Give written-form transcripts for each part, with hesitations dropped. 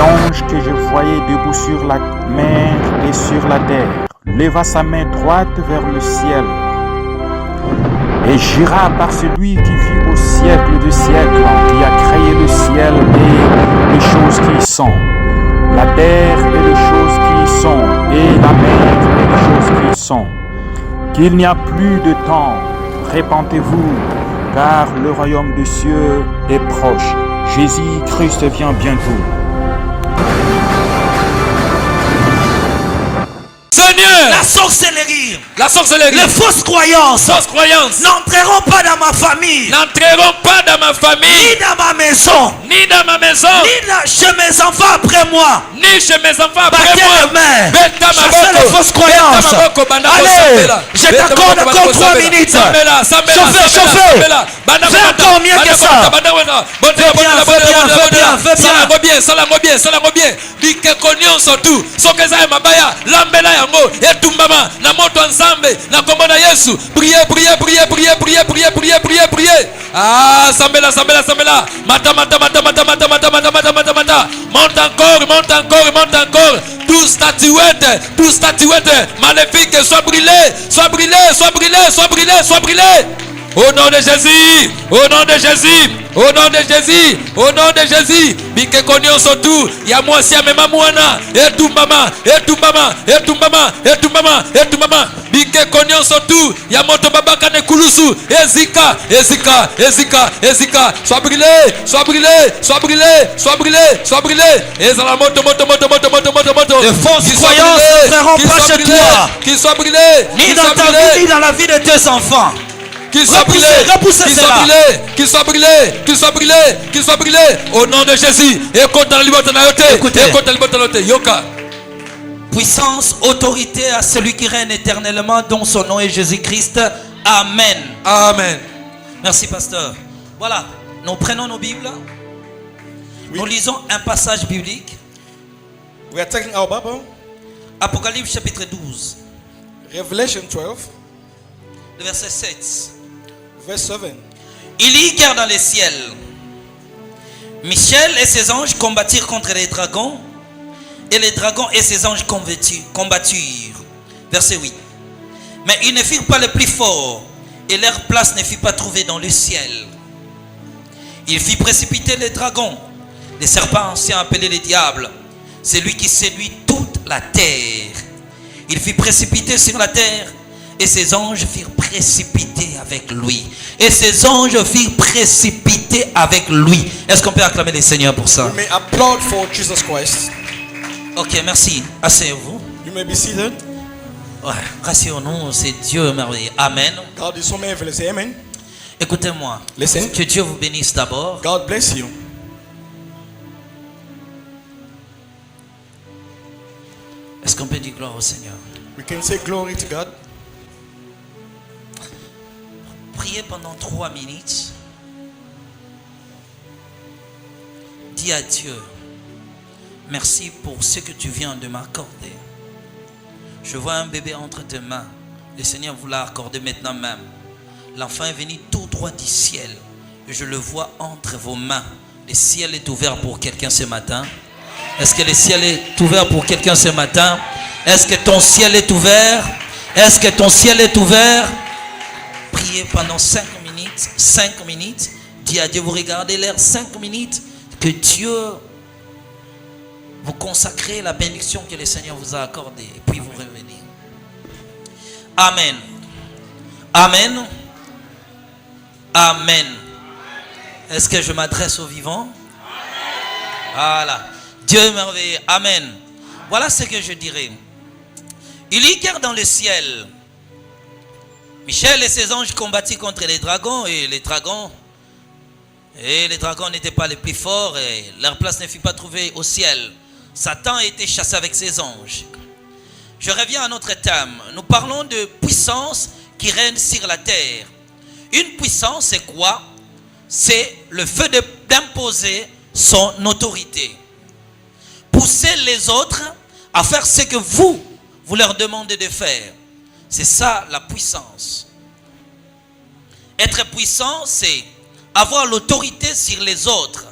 L'ange que je voyais debout sur la mer et sur la terre leva sa main droite vers le ciel et jura par celui qui vit au siècle des siècles, qui a créé le ciel et les choses qui y sont, la terre et les choses qui y sont, et la mer et les choses qui y sont, qu'il n'y a plus de temps. Répentez-vous, car le royaume des cieux est proche. Jésus-Christ vient bientôt. Seigneur, la sorcellerie, les fausses croyances, n'entreront pas dans ma famille, ni ni dans ma maison, ni chez mes enfants après moi. chez mes enfants Battez les mains, chassez les fausses croyances. Allez, je t'accorde encore 3 minutes. Chauffez. Fais encore mieux que ça. Priez. Ah, sambela. Mata. Monte encore. Tout statuette maléfique, sois brûlé. Au nom de Jésus. Bike konyo sotu. Ya mwasi ya mema mwana. Etumbama. Bike konyo sotu. Ya moto babaka ne kulusu. Ezika. Sois brûlé. Ezala moto. Les fausses croyances n'entreront pas chez toi. Qu'il soit brûlé. Ni dans ta vie, ni dans la vie de tes enfants. Qu'il soit brûlé. Au nom de Jésus. Écoutez. Yoka. Puissance, autorité à celui qui règne éternellement, dont son nom est Jésus-Christ. Amen. Merci, pasteur. Voilà, nous prenons nos Bibles. Oui. Nous lisons un passage biblique. We are taking our Bible. Apocalypse chapitre 12. Revelation 12. Le verset 7. Verse 7. Il y eut guerre dans les ciels. Michel et ses anges combattirent contre les dragons, et les dragons et ses anges combattirent. Verset 8. Mais ils ne furent pas les plus forts, et leur place ne fut pas trouvée dans le ciel. Il fit précipiter les dragons, les serpents anciens appelés les diables, celui qui séduit toute la terre. Il fit précipiter sur la terre, et ses anges furent précipités avec lui. Est-ce qu'on peut acclamer les seigneurs pour ça? We may applaud for Jesus Christ. Ok, merci. Asseyez-vous. You may be seated. Ouais, rasseyons-nous, c'est Dieu merveilleux. Amen. God is so marvelous. Say amen. Écoutez-moi. Listen. Que Dieu vous bénisse d'abord. God bless you. Est-ce qu'on peut dire gloire au Seigneur? We can say glory to God. Priez pendant 3 minutes. Dis à Dieu, merci pour ce que tu viens de m'accorder. Je vois un bébé entre tes mains. Le Seigneur vous l'a accordé maintenant même. L'enfant est venu tout droit du ciel. Et je le vois entre vos mains. Le ciel est ouvert pour quelqu'un ce matin. Est-ce que le ciel est ouvert pour quelqu'un ce matin? Est-ce que ton ciel est ouvert? Priez pendant 5 minutes. 5 minutes. Dis à Dieu, vous regardez l'air 5 minutes. Que Dieu vous consacrez la bénédiction que le Seigneur vous a accordée. Et puis vous revenez. Amen. Est-ce que je m'adresse aux vivants? Voilà. Dieu est merveilleux. Amen. Voilà ce que je dirais. Il y guerre dans le ciel. Michel et ses anges combattirent contre les dragons, et les dragons n'étaient pas les plus forts, et leur place ne fut pas trouvée au ciel. Satan a été chassé avec ses anges. Je reviens à notre thème. Nous parlons de puissance qui règne sur la terre. Une puissance, c'est quoi? C'est le fait d'imposer son autorité. Pousser les autres à faire ce que vous leur demandez de faire. C'est ça la puissance. Être puissant, c'est avoir l'autorité sur les autres.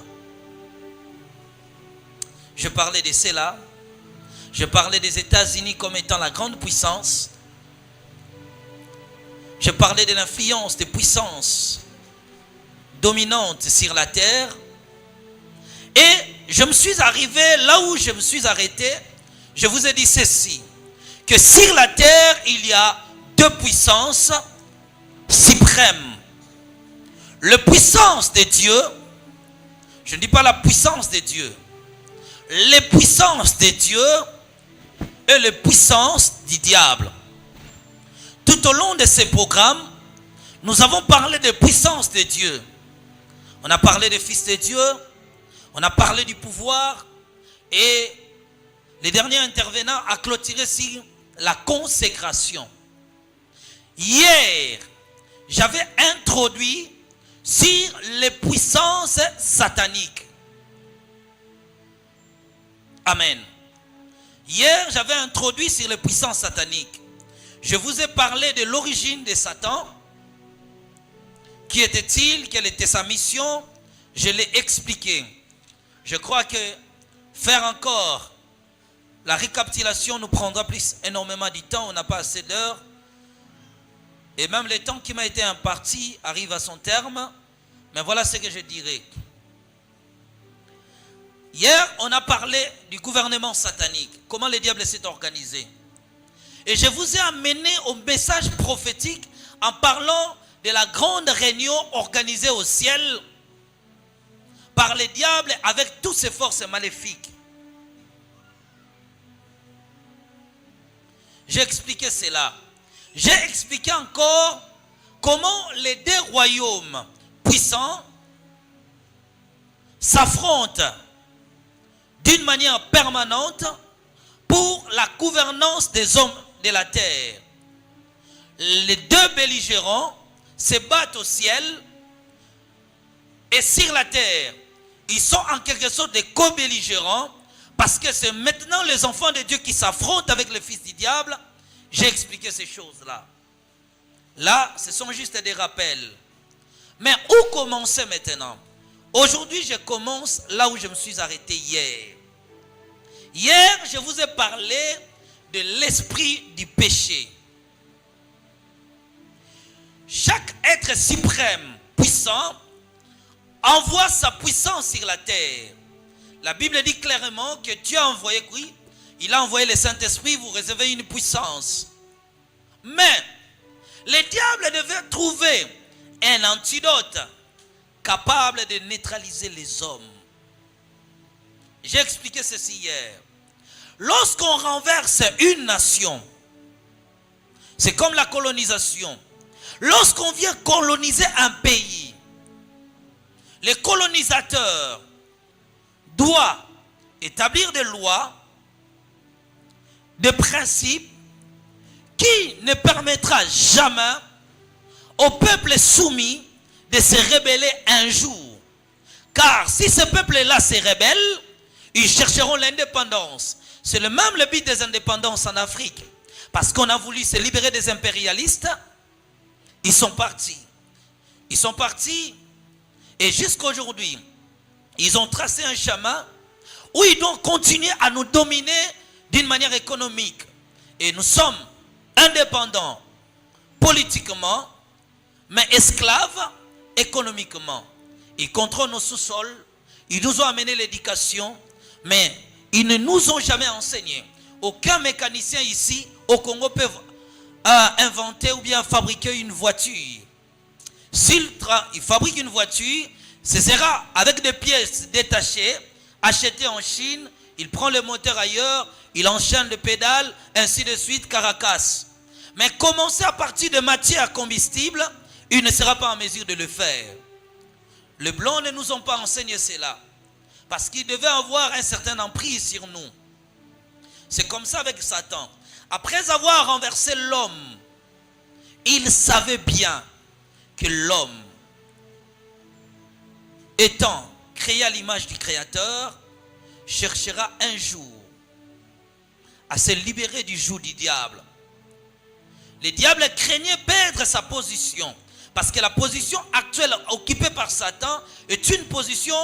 Je parlais de cela. Je parlais des États-Unis comme étant la grande puissance. Je parlais de l'influence des puissances dominantes sur la terre. Et je me suis arrivé là où je me suis arrêté. Je vous ai dit ceci, que sur la terre, il y a deux puissances suprêmes. La puissance de Dieu, je ne dis pas la puissance de Dieu, les puissances de Dieu et les puissances du diable. Tout au long de ces programmes, nous avons parlé de puissance de Dieu. On a parlé des fils de Dieu, on a parlé du pouvoir, et le dernier intervenant a clôturé sur la consécration. Hier, j'avais introduit sur les puissances sataniques. Amen. Hier, j'avais introduit sur les puissances sataniques. Je vous ai parlé de l'origine de Satan. Qui était-il? Quelle était sa mission? Je l'ai expliqué. Je crois que faire encore la récapitulation nous prendra énormément du temps. On n'a pas assez d'heures. Et même le temps qui m'a été imparti arrive à son terme. Mais voilà ce que je dirais. Hier, on a parlé du gouvernement satanique. Comment le diable s'est organisé. Et je vous ai amené au message prophétique en parlant de la grande réunion organisée au ciel par le diable avec toutes ses forces maléfiques. J'ai expliqué cela. J'ai expliqué encore comment les deux royaumes puissants s'affrontent d'une manière permanente pour la gouvernance des hommes de la terre. Les deux belligérants se battent au ciel et sur la terre. Ils sont en quelque sorte des co-belligérants parce que c'est maintenant les enfants de Dieu qui s'affrontent avec le fils du diable. J'ai expliqué ces choses-là. Là, ce sont juste des rappels. Mais où commencer maintenant? Aujourd'hui, je commence là où je me suis arrêté hier. Hier, je vous ai parlé de l'esprit du péché. Chaque être suprême, puissant, envoie sa puissance sur la terre. La Bible dit clairement que Dieu a envoyé, oui, il a envoyé le Saint-Esprit, vous recevez une puissance. Mais, le diable devait trouver un antidote capable de neutraliser les hommes. J'ai expliqué ceci hier. Lorsqu'on renverse une nation, c'est comme la colonisation. Lorsqu'on vient coloniser un pays, le colonisateur doit établir des lois, des principes qui ne permettra jamais au peuple soumis de se rebeller un jour. Car si ce peuple-là se rebelle, ils chercheront l'indépendance. C'est le même le but des indépendances en Afrique. Parce qu'on a voulu se libérer des impérialistes, ils sont partis. Ils sont partis et jusqu'à aujourd'hui, ils ont tracé un chemin où ils doivent continuer à nous dominer d'une manière économique. Et nous sommes indépendants politiquement, mais esclaves économiquement. Ils contrôlent nos sous-sols, ils nous ont amené l'éducation, mais ils ne nous ont jamais enseigné. Aucun mécanicien ici au Congo peut inventer ou bien fabriquer une voiture. S'il fabrique une voiture, ce sera avec des pièces détachées, achetées en Chine, il prend le moteur ailleurs, il enchaîne le pédale, ainsi de suite, Caracas. Mais commencer à partir de matières combustibles, il ne sera pas en mesure de le faire. Les Blancs ne nous ont pas enseigné cela. Parce qu'ils devaient avoir un certain emprise sur nous. C'est comme ça avec Satan. Après avoir renversé l'homme, il savait bien que l'homme, étant créé à l'image du Créateur, cherchera un jour à se libérer du joug du diable. Le diable craignait perdre sa position. Parce que la position actuelle occupée par Satan est une position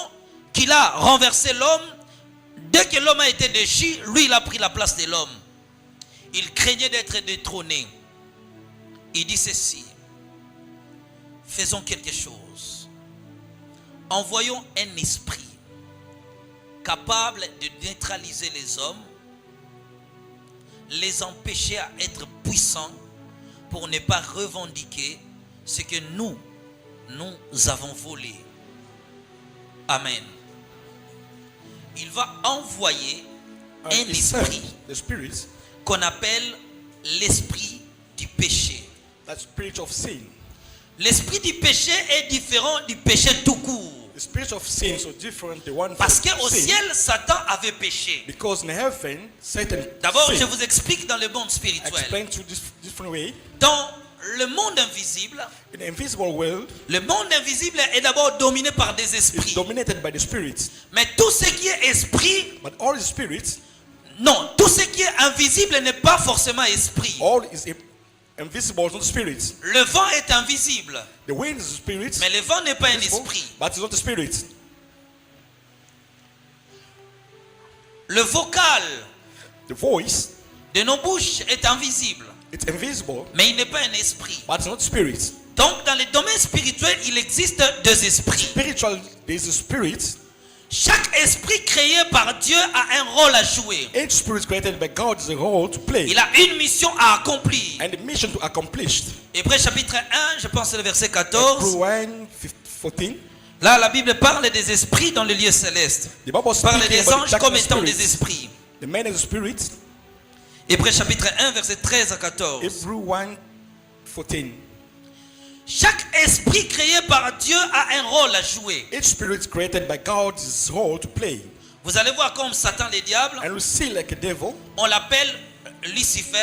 qu'il a renversé l'homme dès que l'homme a été déchu, lui il a pris la place de l'homme. Il craignait d'être détrôné. Il dit ceci: faisons quelque chose. Envoyons un esprit capable de neutraliser les hommes, les empêcher à être puissants pour ne pas revendiquer ce que nous avons volé. Amen. Il va envoyer And un he sent esprit the spirit, qu'on appelle l'esprit du péché. that spirit of sin. L'esprit du péché est différent du péché tout court. The spirit of sin is so different the one Parce from qu'au sin. ciel, Satan avait péché. Because in heaven, Satan D'abord, sinned. je vous explique dans le monde I spirituel. explain to this different way. Dans le monde invisible, In the invisible world, le monde invisible est d'abord dominé par des it's esprits. dominated by the spirit. Mais tout ce qui est esprit, But all the spirits, non, tout ce qui est invisible n'est pas forcément esprit. all is invisible, is not spirit. Le vent est invisible, The wind is a spirit, mais le vent n'est pas un visible, esprit. but it's not a spirit. Le vocal The voice, de nos bouches est invisible, it's invisible, mais il n'est pas un esprit. but it's not spirit. Donc, dans le domaine spirituel, il existe deux esprits. Spiritual, there's a spirit. Chaque esprit créé par Dieu a un rôle à jouer. Each spirit created by God is a role to play Il a une mission à accomplir. and a mission to accomplish. Hébreux chapitre 1, je pense que c'est le verset Hebrews 14. 1:14. Là, la Bible parle des esprits dans le lieu céleste. The Bible Parle speaking des about anges the comme darkness étant des spirits. esprits. The man is a spirit. Hébreux chapitre 1, verset 13 à 14. Hebrews 1:14. Chaque esprit créé par Dieu a un rôle à jouer. Each spirit created by God is role to play. Vous allez voir comme Satan le diable, And we see like a devil, on l'appelle Lucifer,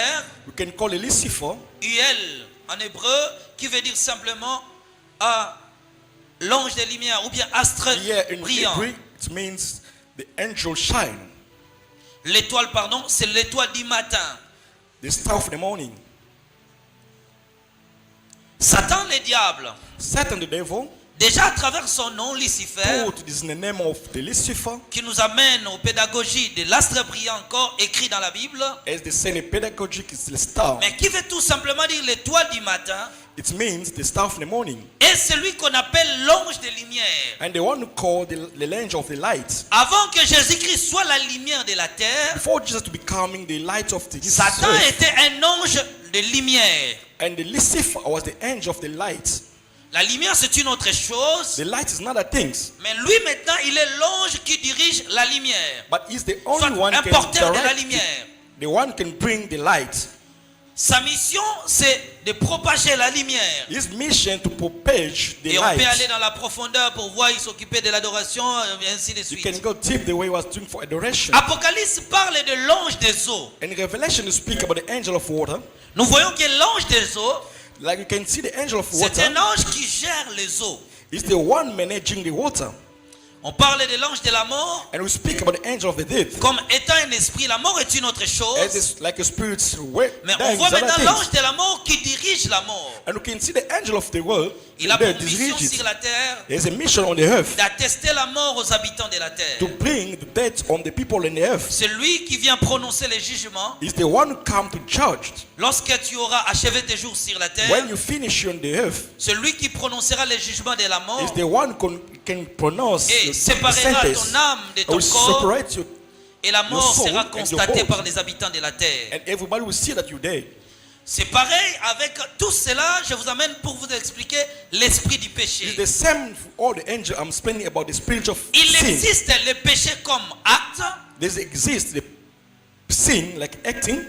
we can call it Lucifer, Uel en hébreu, qui veut dire simplement l'ange des lumières ou bien astre here in brillant. Hebrew it means the angel shine, L'étoile, pardon, c'est l'étoile du matin. the star of the morning. Satan le diable, Satan the devil déjà à travers son nom Lucifer, put this in the name of the Lucifer, qui nous amène aux pédagogies de l'astre brillant encore écrit dans la Bible, as they say in the pedagogic is the star. mais qui veut tout simplement dire l'étoile du matin, It means the star of the morning. est celui qu'on appelle l'ange des lumières. And the one who called the angel of the light. Avant que Jésus-Christ soit la lumière de la terre, Before Jesus to becoming the light of the Satan earth, était un ange de lumière. and the Lucifer was the angel of the light. La lumière, c'est une autre chose, The light is not a thing, mais lui maintenant, il est l'ange qui dirige la lumière. but he's the Soit only one un can porteur de la direct lumière. the one can bring the light. Sa mission, c'est de propager la lumière. His mission to propage the Et on peut aller light. dans la profondeur pour voir, il s'occupait de l'adoration, et ainsi de You suite. can go deep the way he was doing for adoration. Apocalypse parle de l'ange des eaux. In Revelation, you speak about the angel of water. Nous voyons que l'ange des eaux, Like you can see the angel of c'est water un ange qui gère les eaux. is the one managing the water. On parle de l'ange de la mort And we speak about the angel of the death. comme étant un esprit. La mort est une autre As chose. is like a spirit Mais on dying voit is other maintenant things. l'ange de la mort qui dirige la mort. And you can see the angel of the world. Il a pour there, mission dirige it. sur la terre There's a mission on the earth d'attester la mort aux habitants de la terre. to bring the death on the people in the earth. C'est lui qui vient prononcer les jugements. He's the one who come to judge. Lorsque tu auras achevé tes jours sur la terre, When you finish on the earth, celui qui prononcera les jugements de la mort is the one who can pronounce et the séparera sentence. ton âme de I ton will corps, separate you, et la mort soul sera and your constatée body. par les habitants de la terre. and everybody will see that you're dead. C'est pareil avec tout cela, je vous amène pour vous expliquer l'esprit du It's péché. the same for all the angels. I'm explaining about the spirit of Il sin. existe le péché comme acte, There exists the sin like acting.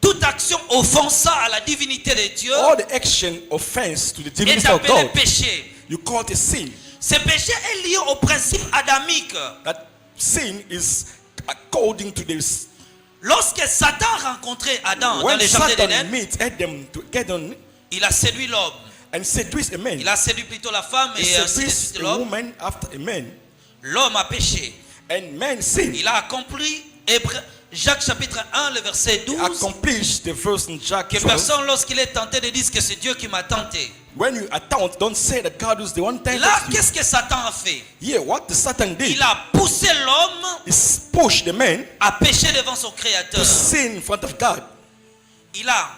toute action offensant à la divinité de Dieu All the action offense to the est divinity of appelé God. péché. You call it a sin. Ce péché est lié au principe adamique. That sin is according to this. Lorsque Satan rencontrait Adam dans When le jardin Satan d'Éden, meets Adam together il a séduit l'homme. and seduced a man, Il a séduit plutôt la femme he et ainsi de seduced suite a l'homme. woman after a man, L'homme a péché. and man sinned. Il a accompli Hébreux Jacques chapitre 1, le verset 12. Accomplish the verse in Jack Que 12. personne, lorsqu'il est tenté, ne dise que c'est Dieu qui m'a tenté. When you attempt, don't say that God is the one tempted Là, you. qu'est-ce que Satan a fait? Yeah, what the Satan did Il a poussé l'homme is push the man à pécher devant son to Créateur. sin in front of God. Il a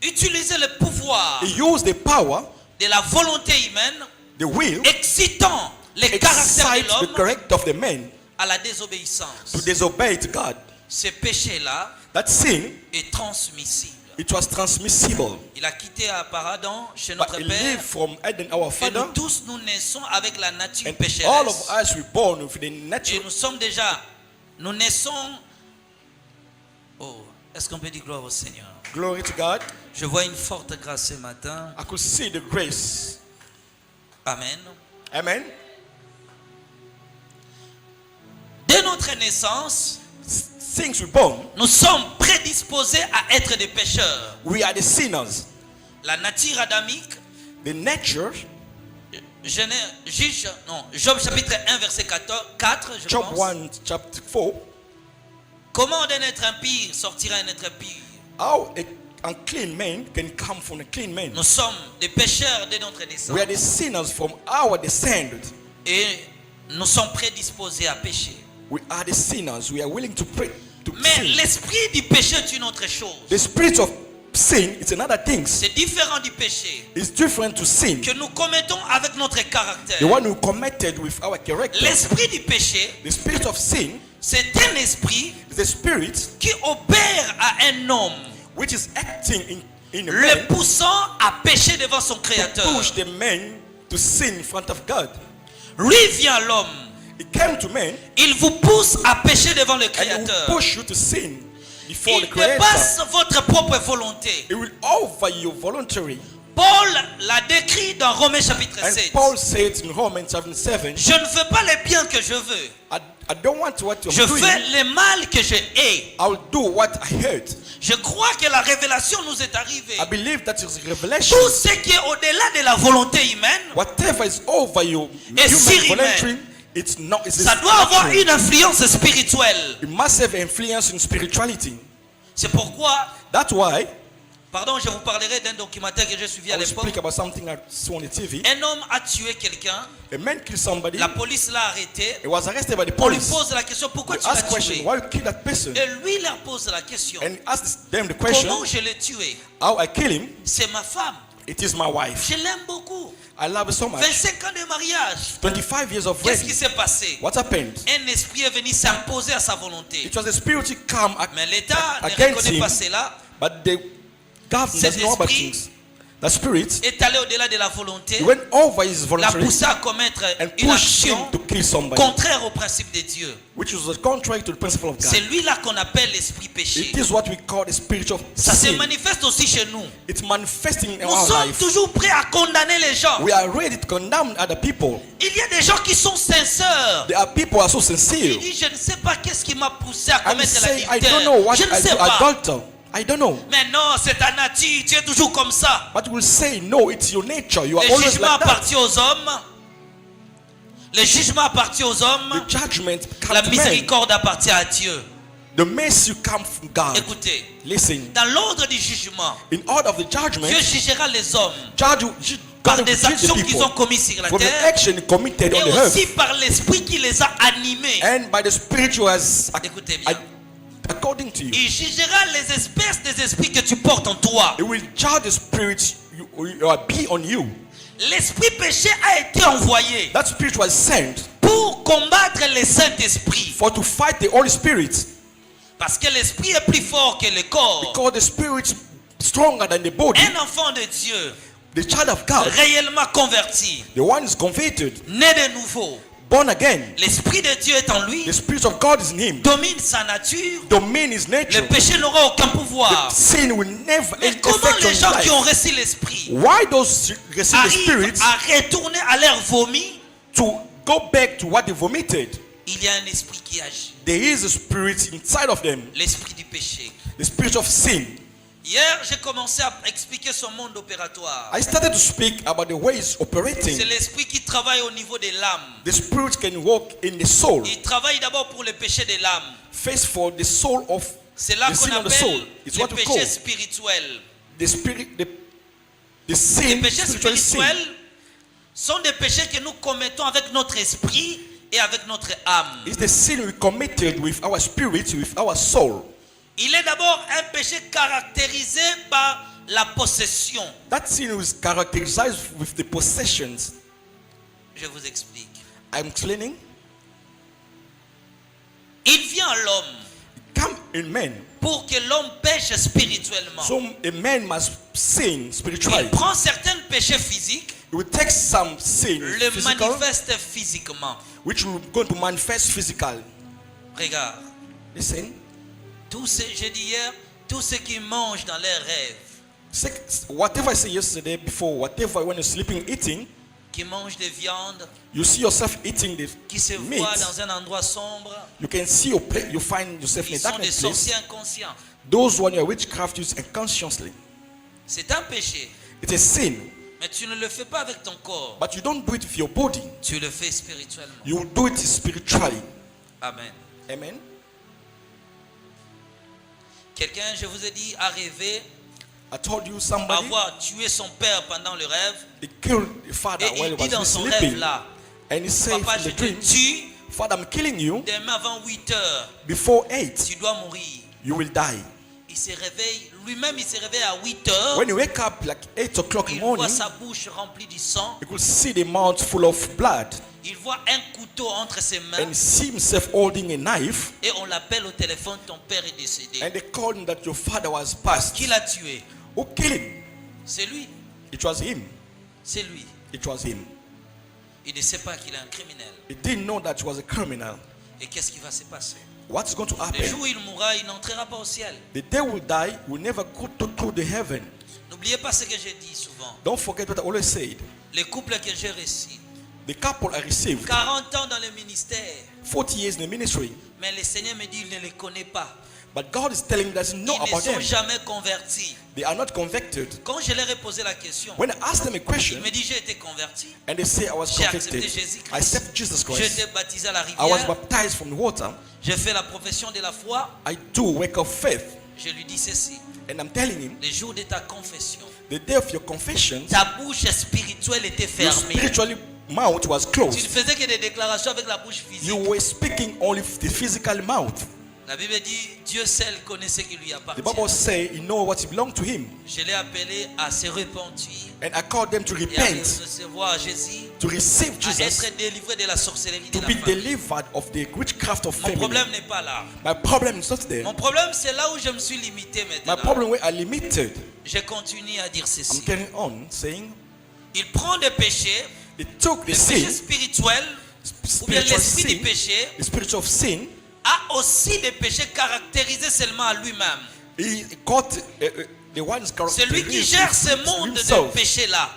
utilisé le pouvoir He used the power, de la volonté humaine, the will, excitant les caractères de excite the l'homme character of the man à la désobéissance. to disobey to God. Ce péché-là That sin, est transmissible. it was transmissible. Il a quitté par Adam chez But notre he Père. lived from Adam, our Et Father, nous tous, nous naissons avec la nature and all pécheresse. of us were born with the Et natural. nous naissons. Oh, est-ce qu'on peut dire gloire au Seigneur? Glory to God. Je vois une forte grâce ce matin. I could see the grace. Amen. Amen. Dès notre naissance, Since we're born, nous sommes prédisposés à être des pécheurs. we are the sinners. La nature adamique, The nature, Job chapitre 1 verset 4, je Job pense. 1, chapter 4. Comment d'un être impie sortira un être pire? How a unclean man can come from a clean man. Nous sommes des pécheurs dès notre naissance. We are the sinners from our descent. Et nous sommes prédisposés à pécher. We are the sinners. We are willing to pray to Mais sin. l'esprit du péché est une autre chose. The spirit of sin is another thing. C'est différent du péché It's different to sin. que nous commettons avec notre caractère. The one who committed with our character. L'esprit du péché, The spirit of sin c'est un esprit is a spirit qui opère à un homme, which is acting in a le man poussant à pécher devant son to Créateur. push the man to sin in front of God. Lui vient l'homme, It came to man il vous pousse à pécher devant le and it Créateur. will push you to sin before Il the Creator. dépasse votre propre volonté. It will over your voluntary. Paul l'a décrit dans Romains chapitre And 7. Paul said in Romans chapter 7, Je ne veux pas le bien que je veux. I don't want what you're Je doing. fais le mal que je hais. I'll do what I heard. Je crois que la révélation nous est arrivée. I believe that is revelation. Tout ce qui est au-delà de la volonté humaine, Whatever is over your Et human surhumain. voluntary, it's not. It's ça doit avoir une influence spirituelle. It must have influence in spirituality. C'est pourquoi, That's why pardon, je vous parlerai d'un documentaire que j'ai suivi à I will l'époque. speak about something I saw on the TV. Un homme a tué quelqu'un. A man killed somebody. La police l'a arrêté. He was arrested by the On lui police. pose la question, pourquoi We tu l'as ask question, tué? why you kill that person? Et lui leur pose la question. And ask them the question, Comment je l'ai tué? how I kill him. C'est ma femme. It is my wife. Je l'aime beaucoup. I love her so much. 25 ans de mariage. 25 years of Qu'est-ce qui wedding. s'est passé? What happened? Un esprit est venu s'imposer à sa volonté. It was the spirit who come Mais l'État ne against reconnaît him, pas cela. but the government Cet doesn't know about esprit things. The spirit Est allé au-delà de la volonté. he went over his L'a voluntary poussé à commettre and une pushed him action to kill somebody, contraire au principe de Dieu. which was contrary to the principle of C'est God. lui-là qu'on appelle l'esprit péché. It is what we call the spirit of Ça se sin. manifeste aussi chez nous. It's manifesting in Nous our sommes life. toujours prêts à condamner les gens. We are ready to condemn other people. Il y a des gens qui sont sincères. There are people who are so Il sincere dit, je ne sais pas qu'est-ce qui m'a poussé à and commettre say, I l'adultère. don't know what Je ne I sais do, pas. adulterer. I don't know. Mais non, c'est ta nature. Tu es toujours comme ça. But will say, no, it's your nature. You are Le always jugement like that. appartient aux hommes. Le jugement appartient aux hommes. The judgment La comes to man. miséricorde appartient à Dieu. The mercy comes from God. Écoutez, Listen, dans l'ordre du jugement, in order of the judgment, Dieu jugera les hommes God par will des judge the actions qu'ils ont people commises sur la for the terre action committed on et the earth aussi par l'esprit qui les a animés. and by the spirit who has, Écoutez bien. according to you. Il jugera les espèces des esprits que tu portes en toi. It will judge the spirit be on you. L'esprit péché a été envoyé That spirit was sent pour combattre les Saint-Esprits. for to fight the Holy Spirit, Parce que l'esprit est plus fort que le corps. because the spirit is stronger than the body. Un enfant de Dieu, The child of God, réellement converti, the one is converted, né de nouveau, born again. l'esprit de Dieu est en lui, The spirit of God is in him. domine sa nature, Domain his nature. le péché n'aura aucun pouvoir. Sin will never Mais comment affect les gens your qui ont life. reçu l'esprit Why those receive the arrivent spirit à retourner à leur vomi? to go back to what they vomited? Il y a un esprit qui agit, There is a spirit inside of them, l'esprit du péché. the spirit of sin. Hier, j'ai commencé à expliquer son monde opératoire. I started to speak about the ways operating. C'est l'esprit qui travaille au niveau de l'âme. The spirit can work in the soul. Il travaille d'abord pour le péché de l'âme. First for the soul of C'est là the qu'on sin of the soul. appelle It's le what we péché call spirituel. the spirit, the Les sin, péchés spiritual sin. spirituels sont des péchés que nous commettons avec notre esprit et avec notre âme. It's the sin we committed with our spirit, with our soul. Il est d'abord un péché caractérisé par la possession. That sin is characterized with the possessions. Je vous explique. I'm explaining. Il vient à l'homme Come in man. pour que l'homme pêche spirituellement. So a man must sin Il spiritually. prend certains péchés physiques, He will take some sin le physical, manifeste physiquement. which will go to manifest physical. Regarde, Listen. tous ceux, j'ai dit hier, tous ceux qui mangent dans leurs rêves, Whatever I said yesterday, before, whatever when you're sleeping, eating, qui mangent des viandes, you see yourself eating the qui se meat. voient dans un endroit sombre, You can see you find yourself in ils a sont des darkness sorciers place. inconscients. Those when you're witchcraft use unconsciously. C'est un péché, It's a sin, mais tu ne le fais pas avec ton corps, but you don't do it with your body. tu le fais spirituellement. You will do it spiritually. Amen. Amen. Quelqu'un, je vous ai dit, a rêvé I told you somebody avoir tué son père pendant le rêve, he killed the father et while il he dit dans was son sleeping, rêve là, and he said papa, in je the te dream, tue, Father, I'm killing you. demain avant 8 heures, Before 8, tu dois mourir. you will die. Il se réveille, lui-même il se réveille à 8 heures, When you wake up like 8 o'clock in il the voit morning, sa bouche remplie du sang, you could see the mouth full of blood, il voit un couteau entre ses mains, and see himself holding a knife, et on l'appelle au téléphone, ton père est décédé. and they called him that your father was passed. Qui l'a tué? Who killed him? C'est lui, It was him. c'est lui. It was him. Il ne sait pas qu'il est un criminel. He didn't know that he was a criminal. Et qu'est-ce qui va se passer? What's going to Le happen? jour où il mourra, il n'entrera pas au ciel. The day will die, will never go to the heaven. N'oubliez pas ce que j'ai dit souvent. Don't forget what I always said. Les couples que j'ai reçus, The couple I received 40 ans dans le ministère, 40 years in the ministry, mais le Seigneur me dit, il ne les connaît pas. but God is telling me that he Ils know ne about sont them. jamais convertis. They are not convicted. Quand je leur ai posé la question, When I asked them a il question, me dit, j'ai été converti. and they say I was J'ai accepté convicted, Jésus-Christ. I accept Jesus J'ai Christ. été baptisé à la I was rivière. baptized from the water. J'ai fait la profession de la foi. I do work of faith. Je lui dis ceci. And I'm telling him, Le jour de ta confession, the day of your confession, ta bouche spirituelle était your fermée. spiritual mouth was Tu ne closed. faisais que des déclarations avec la bouche physique. You were speaking only with the physical mouth. La Bible dit, Dieu seul connaît ce qui lui The appartient. Bible says he know what belongs to him. Je l'ai appelé à se repentir And I called them to et à repent, recevoir Jésus, to receive à Jesus, être délivré de la sorcellerie de to la be famille. delivered of the witchcraft of Mon family. problème n'est pas là. My problem is not there. Mon problème, c'est là où je me suis limité My maintenant. problem where I limited. Je continue à dire I'm ceci. carrying on saying Il prend des péchés, they took the le péché sin, spirituel, ou bien spiritual l'esprit du sin, péché, the spirit of sin. a aussi des péchés caractérisés seulement à lui-même. He got the one is C'est lui qui gère ce monde de himself. péché-là.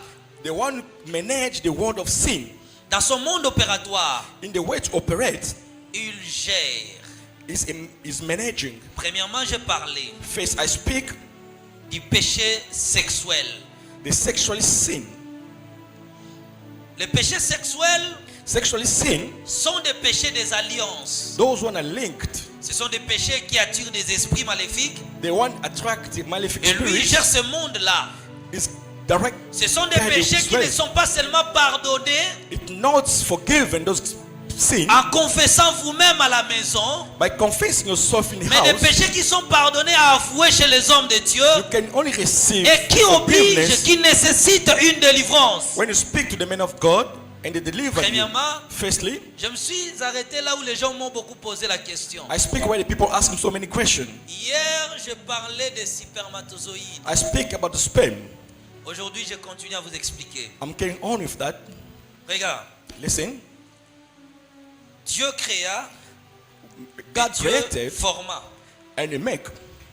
The one who manage the world of sin. Dans son monde opératoire, In the way to operate, il gère. is managing. Premièrement, j'ai parlé First, I speak du péché sexuel. the sexual sin. Les péchés sexuels Sexually sin, sont des péchés des alliances. those one are linked. Ce sont des péchés qui attirent des esprits maléfiques. The one attract the malefic Et lui, il spirits gère ce monde-là. is direct. Ce sont des guided péchés his qui ne way. sont pas seulement pardonnés It not forgiven those sin en confessant vous-même à la maison, by confessing yourself in the mais des house. péchés qui sont pardonnés à avouer chez les hommes de Dieu You can only receive et qui obligent, forgiveness qui nécessitent une délivrance. when you speak to the men of God and they deliver you. Premièrement, Firstly, je me suis arrêté là où les gens m'ont beaucoup posé la question. I speak where the people ask me so many questions. Hier, je parlais des spermatozoïdes. I speak about the sperm. Aujourd'hui, je continue à vous expliquer. I'm carrying on with that. Regarde, Listen, Dieu créa, God Dieu created forma. and He make.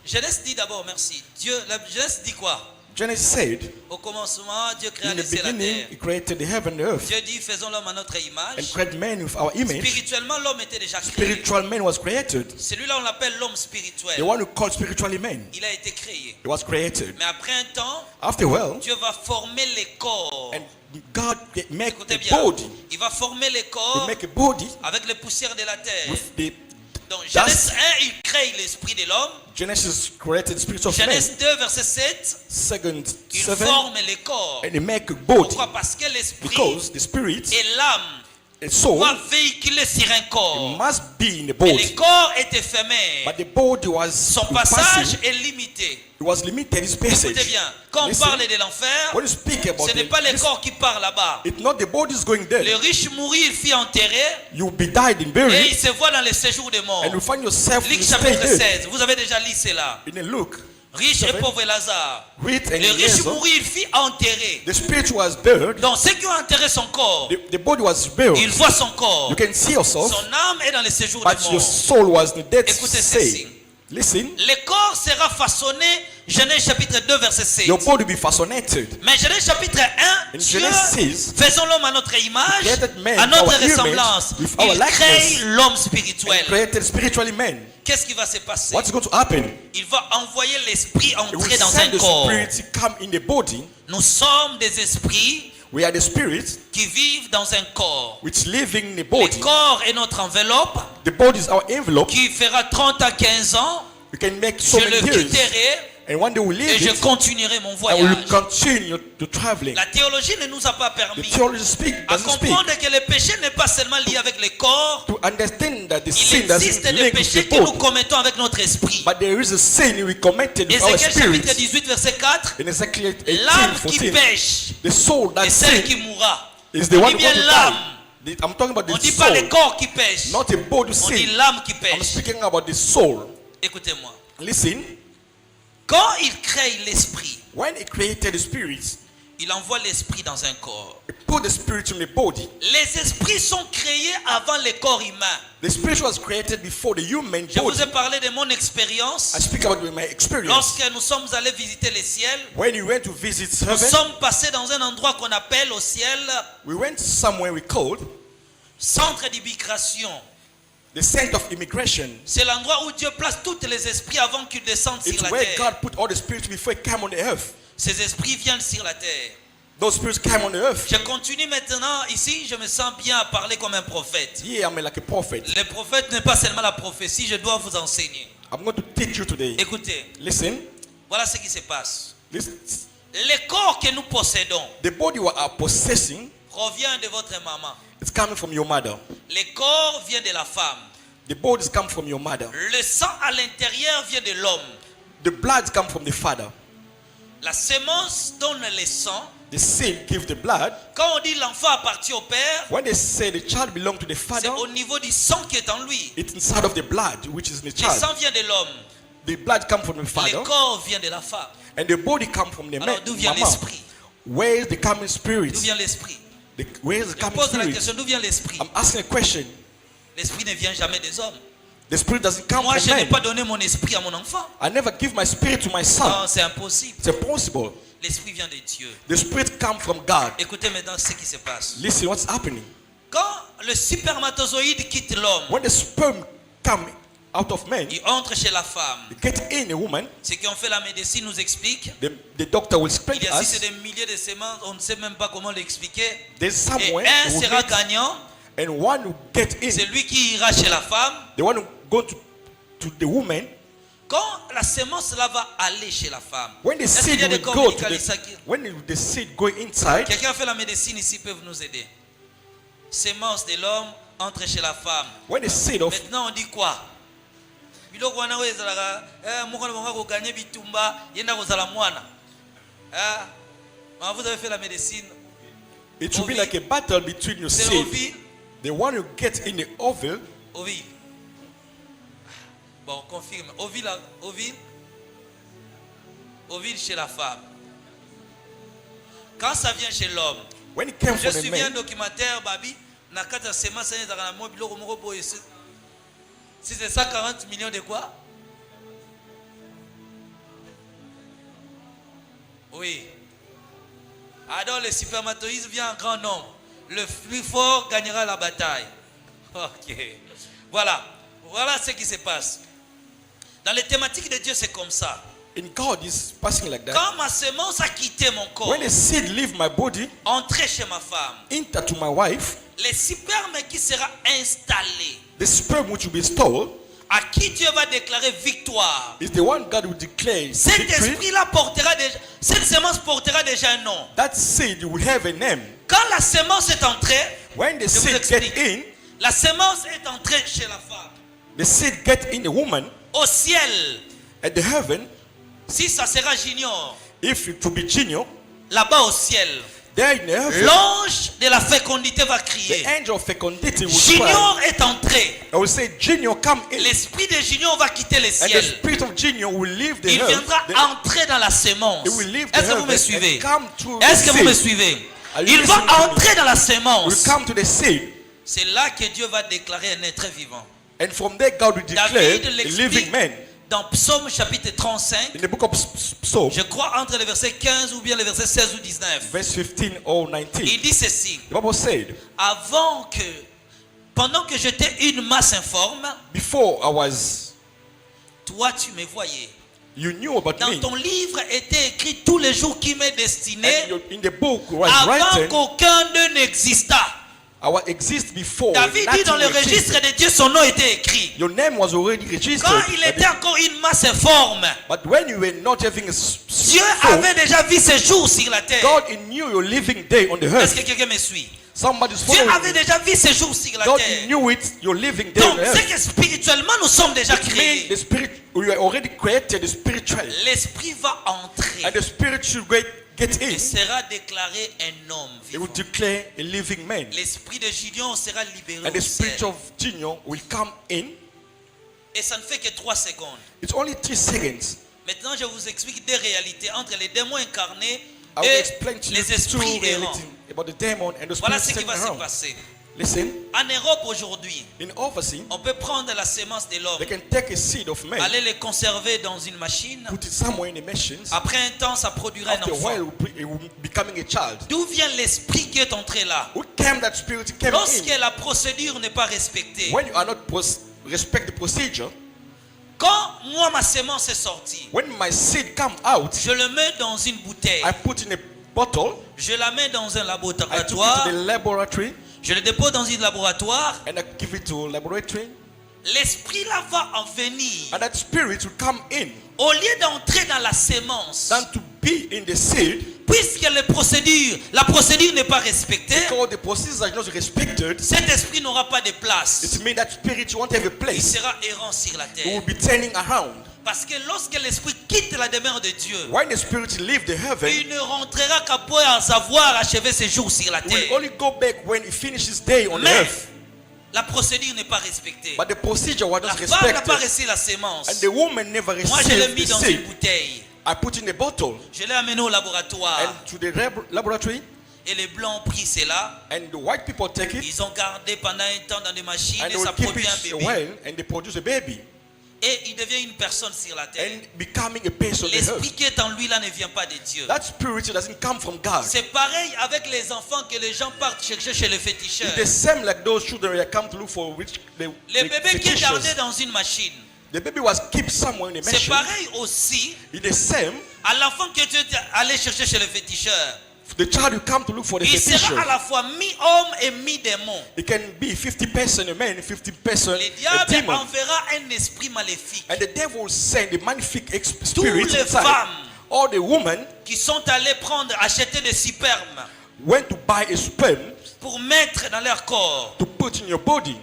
Genèse dit d'abord, merci. Dieu, la Genèse dit quoi? Genesis said, au commencement, Dieu créa in le the ciel et la beginning, terre. He created the heaven and the earth Dieu dit, faisons l'homme à notre and image. created man with our image. Spirituellement, l'homme était déjà créé. Spiritual man was created. Celui-là, on l'appelle l'homme The spirituel. one who called spiritually man, Il a été créé. he was created. Mais après un temps, After a while, Dieu va former les corps. and God make Écoutez a bien, body. il va former les He corps make a body avec les poussières de la terre. with the Donc Genèse 1, il crée l'esprit de l'homme. Genesis created the spirit of man. Genèse 2, verset 7, Second il 7, forme les corps. and he make a body Pourquoi? Parce que l'esprit because the spirit et l'âme and soul doivent véhiculer sur un corps. must be in the Mais body. le corps est éphémère. But the body was Son passage passing. est limité. It was limited. His Écoutez passage. bien, quand on Listen, parle de l'enfer, when you speak about ce n'est pas les corps qui partent là-bas. it's not the body is going there. Le riche mourut, il fut enterré You'll be died and et buried, il se voit dans les séjours des morts. and you find yourself in Luc the state chapitre there. 16, vous avez déjà lu cela. In a look, Riche et pauvre et Lazare. with and Le riche Lazarus, mourut, il fut enterré. the spirit was buried. Donc ceux qui ont enterré son corps, The body was buried. ils voient son corps. You can see yourself, Son âme est dans les séjours des but your morts. soul was in the dead Écoutez state. ceci. Listen, Le corps sera façonné, Genèse chapitre 2, verset 7. your body will be fascinated. Mais Genèse chapitre 1, In Dieu, Genesis, faisons l'homme à notre image, created man à notre our image, ressemblance. with our Il likeness. crée l'homme And spirituel. created spiritually man. Qu'est-ce qui va se passer? What's going to happen? Il va envoyer l'esprit It will entrer dans send un the corps. spirit to come in the body. Nous sommes des esprits We are the spirit qui vivent dans un corps. which living in the Le body. corps est notre enveloppe The body is our envelope. qui fera 30 à 15 ans. We can make so Je le many years. quitterai And one day we et leave je it continuerai mon and we voyage. will continue to traveling. La théologie ne nous a pas The permis theology à doesn't speak comprendre que le péché n'est pas seulement lié avec le corps. to understand that the Il sin existe doesn't des link with péchés the que nous body. commettons avec notre esprit. But there is a sin we committed with our Ézéchiel chapitre spirit. 18, verset 4. In Ezekiel 18, L'âme qui 14, pêche the soul that est celle qui sin mourra. is the On one dit who bien going to l'âme. die. I'm talking about On ne the dit pas le soul, corps qui pêche. not a body On dit sin. l'âme qui I'm pêche. speaking about the soul. Écoutez-moi. Listen, Quand il crée l'esprit, when he created the spirit, il envoie l'esprit dans un corps. he put the spirit in the body. Les esprits sont créés avant le corps humain. The spirit was created before the human Je vous body. ai parlé de mon expérience. I speak about my experience. Lorsque nous sommes allés visiter le ciel, When we went to visit nous heaven, sommes passés dans un endroit qu'on appelle au ciel we went somewhere we called centre d'immigration. the center of immigration. C'est l'endroit où Dieu place tous les esprits avant qu'ils descendent It's sur la where terre. God put all the spirits before he came on the earth. Ces esprits viennent sur la terre. Those spirits came on the earth. Je continue maintenant. Ici, je me sens bien à parler comme un prophète. Yeah, I'm like a prophet. Le prophète n'est pas seulement la prophétie, je dois vous enseigner. I'm going to teach you today. Écoutez, Listen, voilà ce qui se passe. listen. Le corps que nous possédons The body we are possessing, provient de votre maman. it's coming from your mother. Le corps vient de la femme. The bodies come from your mother. Le sang à l'intérieur vient de l'homme. The blood come from the father. La sémence donne le sang. The seed gives the blood. Quand on dit l'enfant appartient au père, When they say the child belongs to the c'est father, au niveau du sang qui est en lui. it's inside of the blood, which is in the Le sang child. vient de l'homme. The blood comes from the Le father, corps vient de la femme. and the body comes from the Alors man. d'où vient Mama. l'esprit? Where is the coming spirit? D'où vient l'esprit? Where is the Je coming pose la spirit? question, d'où vient l'esprit? I'm asking a question. L'esprit ne vient jamais des hommes. The spirit doesn't come Moi, from je n'ai man. pas donné mon esprit à mon enfant. I never give my spirit to my son. Non, c'est impossible. It's impossible. L'esprit vient de Dieu. The spirit comes from God. Écoutez maintenant ce qui se passe. Listen, what's happening? Quand le spermatozoïde quitte l'homme, When the sperm come out of man, il entre chez la femme. it gets in a woman. Ceux qui ont fait la médecine nous expliquent. The doctor will explain Il y to a us. si c'est des milliers de semences, on ne sait même pas comment l'expliquer. There's Et somewhere un who sera gets- gagnant, and one who get in, c'est lui qui ira chez la femme. the one who go to the woman. Quand la sémence là va aller chez la femme. When the Est-ce qu'il seed y a des will corps go to médicaux ici? when the seed go inside, Quelqu'un a fait la médecine ici, peuvent nous aider. Sémence de l'homme entre chez la femme. when the seed of Maintenant on dit quoi? Biloko wana oyo ezalaka moko na bango koganye bitumba yenda kozala mwana. Vous avez fait la médecine. it should be Ovule. like a battle between your C'est seed. l'ovule. The one who gets in the ovule, Ovule. Bon, confirme. Ovule, ovule. Ovule chez la femme. Quand ça vient chez l'homme, when it came je from the suivi un man, documentaire, Babi, na kata sema sanya zakana mo biloko moko boye. Si c'est 140 millions de quoi? Oui. Alors le spermatozoïde vient en grand nombre. Le plus fort gagnera la bataille. Ok. Voilà. Voilà ce qui se passe. Dans les thématiques de Dieu, c'est comme ça. In God, it's passing like that. Quand ma semence a quitté mon corps, When a seed leave my body, entré chez ma femme, enter to my wife, le sperme qui sera installé, the sperm which will be stored à qui Dieu va déclarer victoire. is the one God will declare Cet victory. esprit-là portera déjà, cette semence portera déjà un nom. That seed will have a name. Quand la semence est entrée, When the je vous seed explique. get in, La semence est entrée chez la femme. the seed get in a woman Au ciel, at the heaven. si ça sera junior, If it will be junior, là-bas au ciel, there in the heaven, l'ange de la fécondité va the crier. angel of fecundity will cry. Junior est entré. I will say, Junior, come in. L'esprit de junior va quitter le And the ciel. spirit of Junior will leave the Il heaven. viendra entrer dans la semence. It will leave the Est-ce que vous me heaven suivez? and come to Est-ce the que vous me seed. suivez? Are you Il va listening to me? entrer dans la Will semence. come to the seed. C'est là que Dieu va déclarer un être vivant. And from there, God will declare David a l'explique living man. dans Psaume chapitre 35, In the book of Psalm, je crois entre les versets 15 ou bien les versets 16 ou 19. verse 15 or 19, Il dit ceci: the Bible said, pendant que j'étais une masse informe, before I was, toi tu me voyais. you knew about Dans me. ton livre était écrit tous les jours qui m'est destiné In the book was avant written, qu'aucun d'eux n'existât. I was exist before. David dit dans le nothing registre existed. de Dieu, son nom était écrit. Your name was already registered. Quand il était encore une masse informe, But when you were not having a Dieu soul, avait déjà vu ses jours sur la terre. God knew your living day on the Est-ce que earth. quelqu'un me suit? Somebody's Dieu following avait you. déjà vu ses jours sur la God terre. knew it, your living day on Donc, the c'est earth. que spirituellement, nous sommes déjà It means créés. the spirit, we are already created spiritually. L'esprit va entrer And the spirit should get et in. sera déclaré un homme It vivant. will declare a living man. L'esprit de Gideon sera libéré And the au ciel. spirit of Junior will come in. Et ça ne fait que 3 secondes. It's only 3 seconds. Maintenant, je vous explique des réalités entre les démons incarnés I will et explain to you les two esprits errants. realities about the demon and the Voilà spirit ce qui va sitting se around. passer. Listen, En Europe aujourd'hui, in overseas, on peut prendre la sémence de l'homme, they can take a seed of man, aller les conserver dans une machine. put it somewhere in the machines. Après un temps, ça produira un After a enfant. while, it will be becoming a child. D'où vient l'esprit qui est entré là? Who came that spirit came Lorsque in? la procédure n'est pas respectée, When you are not respect the procedure, quand moi ma sémence est sortie, when my seed come out, je le mets dans une bouteille, I put in a bottle, je la mets dans un I took it to laboratoire, the laboratory, je le dépose dans un laboratoire, and I give it to laboratory, l'esprit là va en venir. and that spirit will come in. Au lieu d'entrer dans la sémence, Than to be in the seed, puisque la procédure n'est pas respectée, because the procedures are not respected, cet esprit n'aura pas de place. it means that spirit won't have a Il place. sera errant sur la It will terre. be turning around. Parce que lorsque l'esprit quitte la demeure de Dieu, When the spirit leave the heaven, il ne rentrera qu'après avoir achevé ses jours sur la it will terre. only go back when he finishes day on the Mais earth. la procédure n'est pas respectée. But the procedure was La not femme n'a pas respected, reçu la sémence. and the woman never Moi, je l'ai received mis the dans une seed. bouteille. I put in a bottle, Je l'ai amené au laboratoire. and to the laboratory, Et les blancs ont pris cela. and the white people take it, Ils ont gardé pendant un temps dans des machines and et they will ça keep produit un it bébé. well, and they produce a baby, Et il devient une personne sur la terre. and becoming a person on the L'esprit earth. qui est en lui là ne vient pas de Dieu. That spirit doesn't come from God. C'est pareil avec les enfants que les gens partent chercher chez les féticheurs. It's the same like those children that come to look for which Le bébé qui est gardé dans une machine. The baby was kept somewhere in a C'est machine. pareil aussi It's the same. à l'enfant que tu es allé chercher chez les féticheurs. The child who come to look for the Il sera à fetishes. la fois mi-homme et mi-démon. It can be 50% a man, 50% Le a diable demon. enverra un esprit maléfique. And the devil will send the magnific Toutes spirit les inside. femmes All the women qui sont allées acheter des spermes went to buy a sperm pour mettre dans leur corps, to put in your body.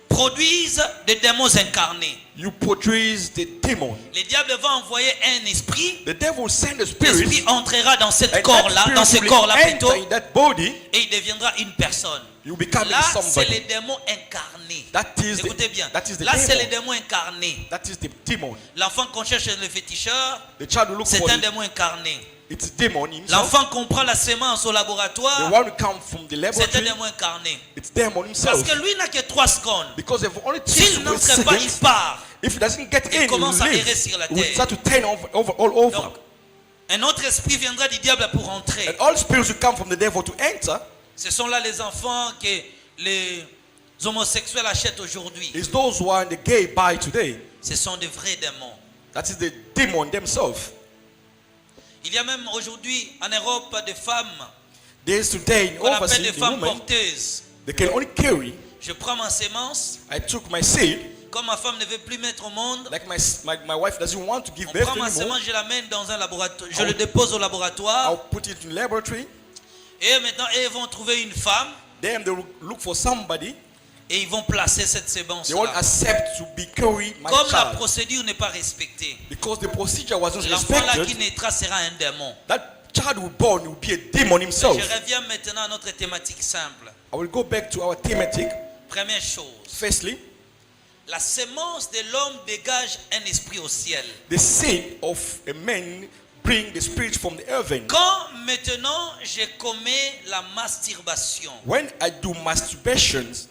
produisent des démons incarnés. You produce the demon. Le diable va envoyer un esprit. The devil will send a spirit, L'esprit entrera dans ce and corps-là, that dans ce spirit will corps-là plutôt, enter in that body. et il deviendra une personne. You become Là, c'est somebody. les démons incarnés. That is Écoutez bien. that is the Là, c'est les demon. démons incarnés. That is the demon. L'enfant qu'on cherche chez le féticheur, The child will look c'est for un it. démon incarné. It's a demon himself. L'enfant qu'on prend la sémence au The laboratoire, one who come from the c'est un laboratory. démon incarné. It's demon Parce himself. que lui n'a que 3 secondes. Because if only S'il 3 n'entre pas, il seconds, part. if it doesn't get in, it will commence à errer leave. sur la It will terre. start to turn over all over. Donc, Un autre esprit viendra du diable pour entrer. And all spirits will come from the devil to enter. Ce sont là les enfants que les homosexuels achètent aujourd'hui. Is those who are in the gay buy today. Ce sont de vrais démons. That is the demon themselves. Il y a même aujourd'hui en Europe des femmes There is today in qu'on appelle overseas des the femmes women, porteuses. they can only carry. Je prends ma sémence, I took my seed, comme ma femme ne veut plus mettre au monde, like my wife doesn't want to give on birth prend ma anymore. sémence, je l'amène dans un laboratoire, je le dépose au laboratoire, I'll put it in laboratory. et maintenant ils vont trouver une femme Then they will look for somebody. et ils vont placer cette sémence They won't là. accept to be carry my Comme la child procédure n'est pas respectée, because the procedure wasn't l'enfant là qui respected. naîtra sera un démon. That child will born will be a demon himself. Je reviens maintenant à notre thématique simple. I will go back to our thematic. Première chose, Firstly, la sémence de l'homme dégage un esprit au ciel. the seed of a man bring the spirit from the heaven. Quand maintenant je commets la masturbation, When I do masturbations,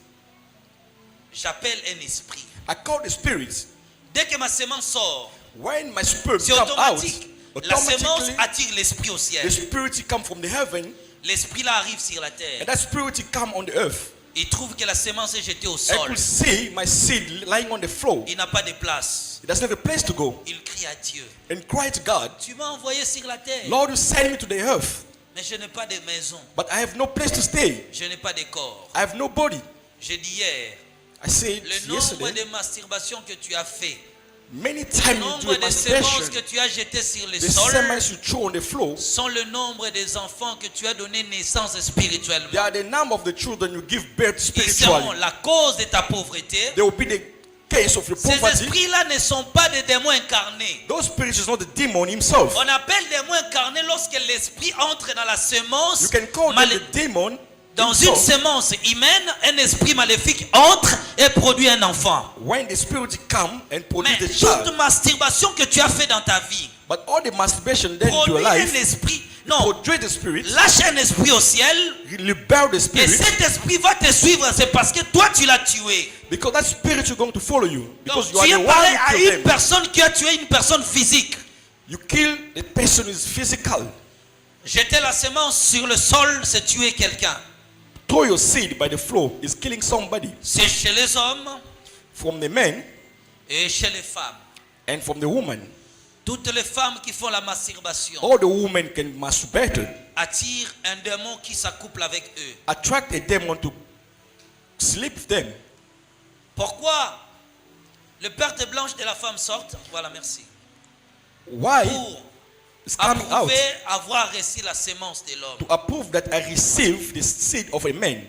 j'appelle un esprit. I call the spirits. Dès que ma sémence sort, When my sperm c'est come out, automatique. La sémence automatically attire l'esprit au the ciel. spirit come from the heaven, L'esprit là arrive sur la terre. and that spirit come on the earth. Il trouve que la sémence est jetée au I sol. could see my seed lying on the floor. Il n'a pas de place. It doesn't have a place to go. Il crie à Dieu. And cry to God, Tu m'as envoyé sur la terre, Lord, you send me to the earth, mais je n'ai pas de maison. but I have no place to stay. Je n'ai pas de corps. I have no body. J'ai dit hier, I said le nombre yesterday, de masturbations que tu as fait, many le times you nombre do a de sémences masturbation, que tu as jetées sur le the sol, semen you throw on the floor, sont le nombre des enfants que tu as donné naissance spirituellement. they are the number of the children you give birth Ils seront spiritually. la cause de ta pauvreté. They will be the case of your Ces poverty. esprits-là ne sont pas des démons incarnés. Those spirits is not the demon himself. On appelle démon incarné lorsque l'esprit entre dans la sémence. You can call them the demon. Dans une himself. sémence humaine, un esprit maléfique entre et produit un enfant. When the spirit come and Mais produce the toute child, masturbation que tu as fait dans ta vie but all the masturbation then to your produit un life, esprit. Non, produce the spirit, lâche un esprit au ciel rebel the et spirit, cet esprit va te suivre. C'est parce que toi tu l'as tué. because that spirit is going to follow you. Donc Because you are tu the es one pareil who à killed une them. personne qui a tué une personne physique. You kill the person who is physical. Jeter la sémence sur le sol, c'est tuer quelqu'un. Throw your seed by the floor is killing somebody. C'est chez les hommes From the men et chez les femmes. and from the woman. Toutes les femmes qui font la masturbation All the women can masturbate, attirent un démon qui s'accouple avec eux. attract a demon to sleep with them. Pourquoi le perte blanche de la femme sort? Voilà, merci. Why? Pour It's coming out. approuver avoir reçu la sémence de l'homme. To approve that I receive the seed of a man.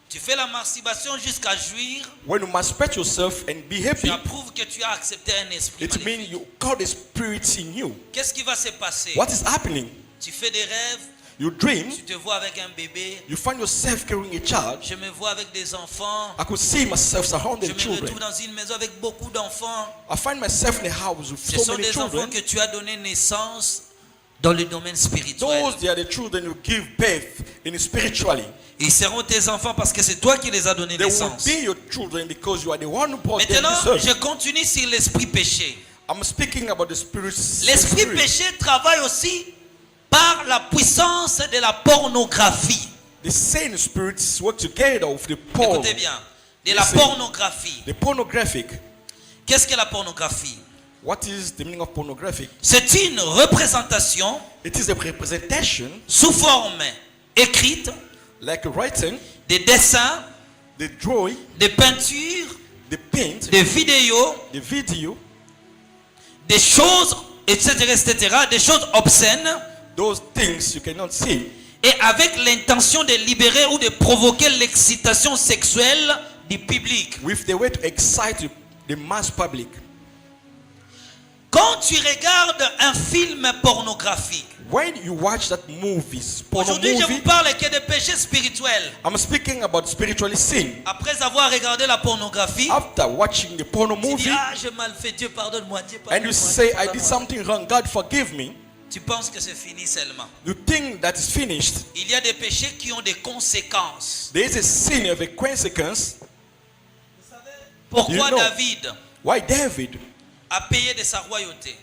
Tu fais la masturbation jusqu'à jouir. When you masturbate yourself and be Tu happy, approuves que tu as accepté un esprit it maléfique. means you got the spirit in you. Qu'est-ce qui va se passer? What is happening? Tu fais des rêves, You dream, tu te vois avec un bébé. you find yourself carrying a child. Je me vois avec des enfants. I could see myself Je surrounding me retrouve children. dans une maison avec beaucoup d'enfants. I find myself in a house with Ce so sont many des enfants children. que tu as donné naissance dans le domaine spirituel. Those they are the children who give birth in spiritually. Ils seront tes enfants parce que c'est toi qui les as donné They will naissance. be your children because you are the one who brought them Maintenant, to this je earth. continue sur l'esprit péché. I'm speaking about the spirit. L'esprit péché travaille aussi par la puissance de la pornographie. The same spirits work together with the porn. Écoutez bien, de la Listen. pornographie. The pornographic. Qu'est-ce que la pornographie? What is the meaning of pornographic? C'est une représentation It is a representation, sous forme écrite, like a writing, des dessins, the drawing, des peintures, the paint, des vidéos, the video, des choses, etc., etc., des choses obscènes, those things you cannot see, et avec l'intention de libérer ou de provoquer l'excitation sexuelle du public. with the way to excite the mass public. Quand tu regardes un film pornographique, When you watch that movies, porno aujourd'hui je vous movie, parle que de péchés spirituels. I'm speaking about spiritually sin. Après avoir regardé la pornographie, After watching the porno tu dis, movie, ah, j'ai mal fait, Dieu pardonne-moi, Dieu and you pardonne-moi. say, Dieu I did pardonne-moi. something wrong, God forgive me, Tu penses que c'est fini seulement. you think that is finished. Il y a des péchés qui ont des conséquences. There is a sin of a consequence. Pourquoi You know. David Why David a payé de sa royauté?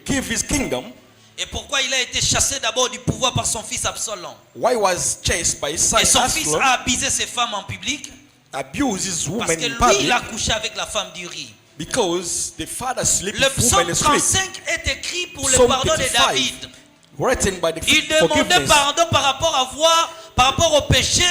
gave his kingdom Et pourquoi il a été chassé d'abord du pouvoir par son fils Absalom. Why was chased by his son Et son fils Absalom? a abusé ses femmes en public. Abuses Parce women que in lui, public il a couché avec la femme d'Uri. because the father sleep Le with women psaume in the street. 35 est écrit pour le Psalm pardon de 35. David. Written by the Il demandait forgiveness. pardon par rapport au péché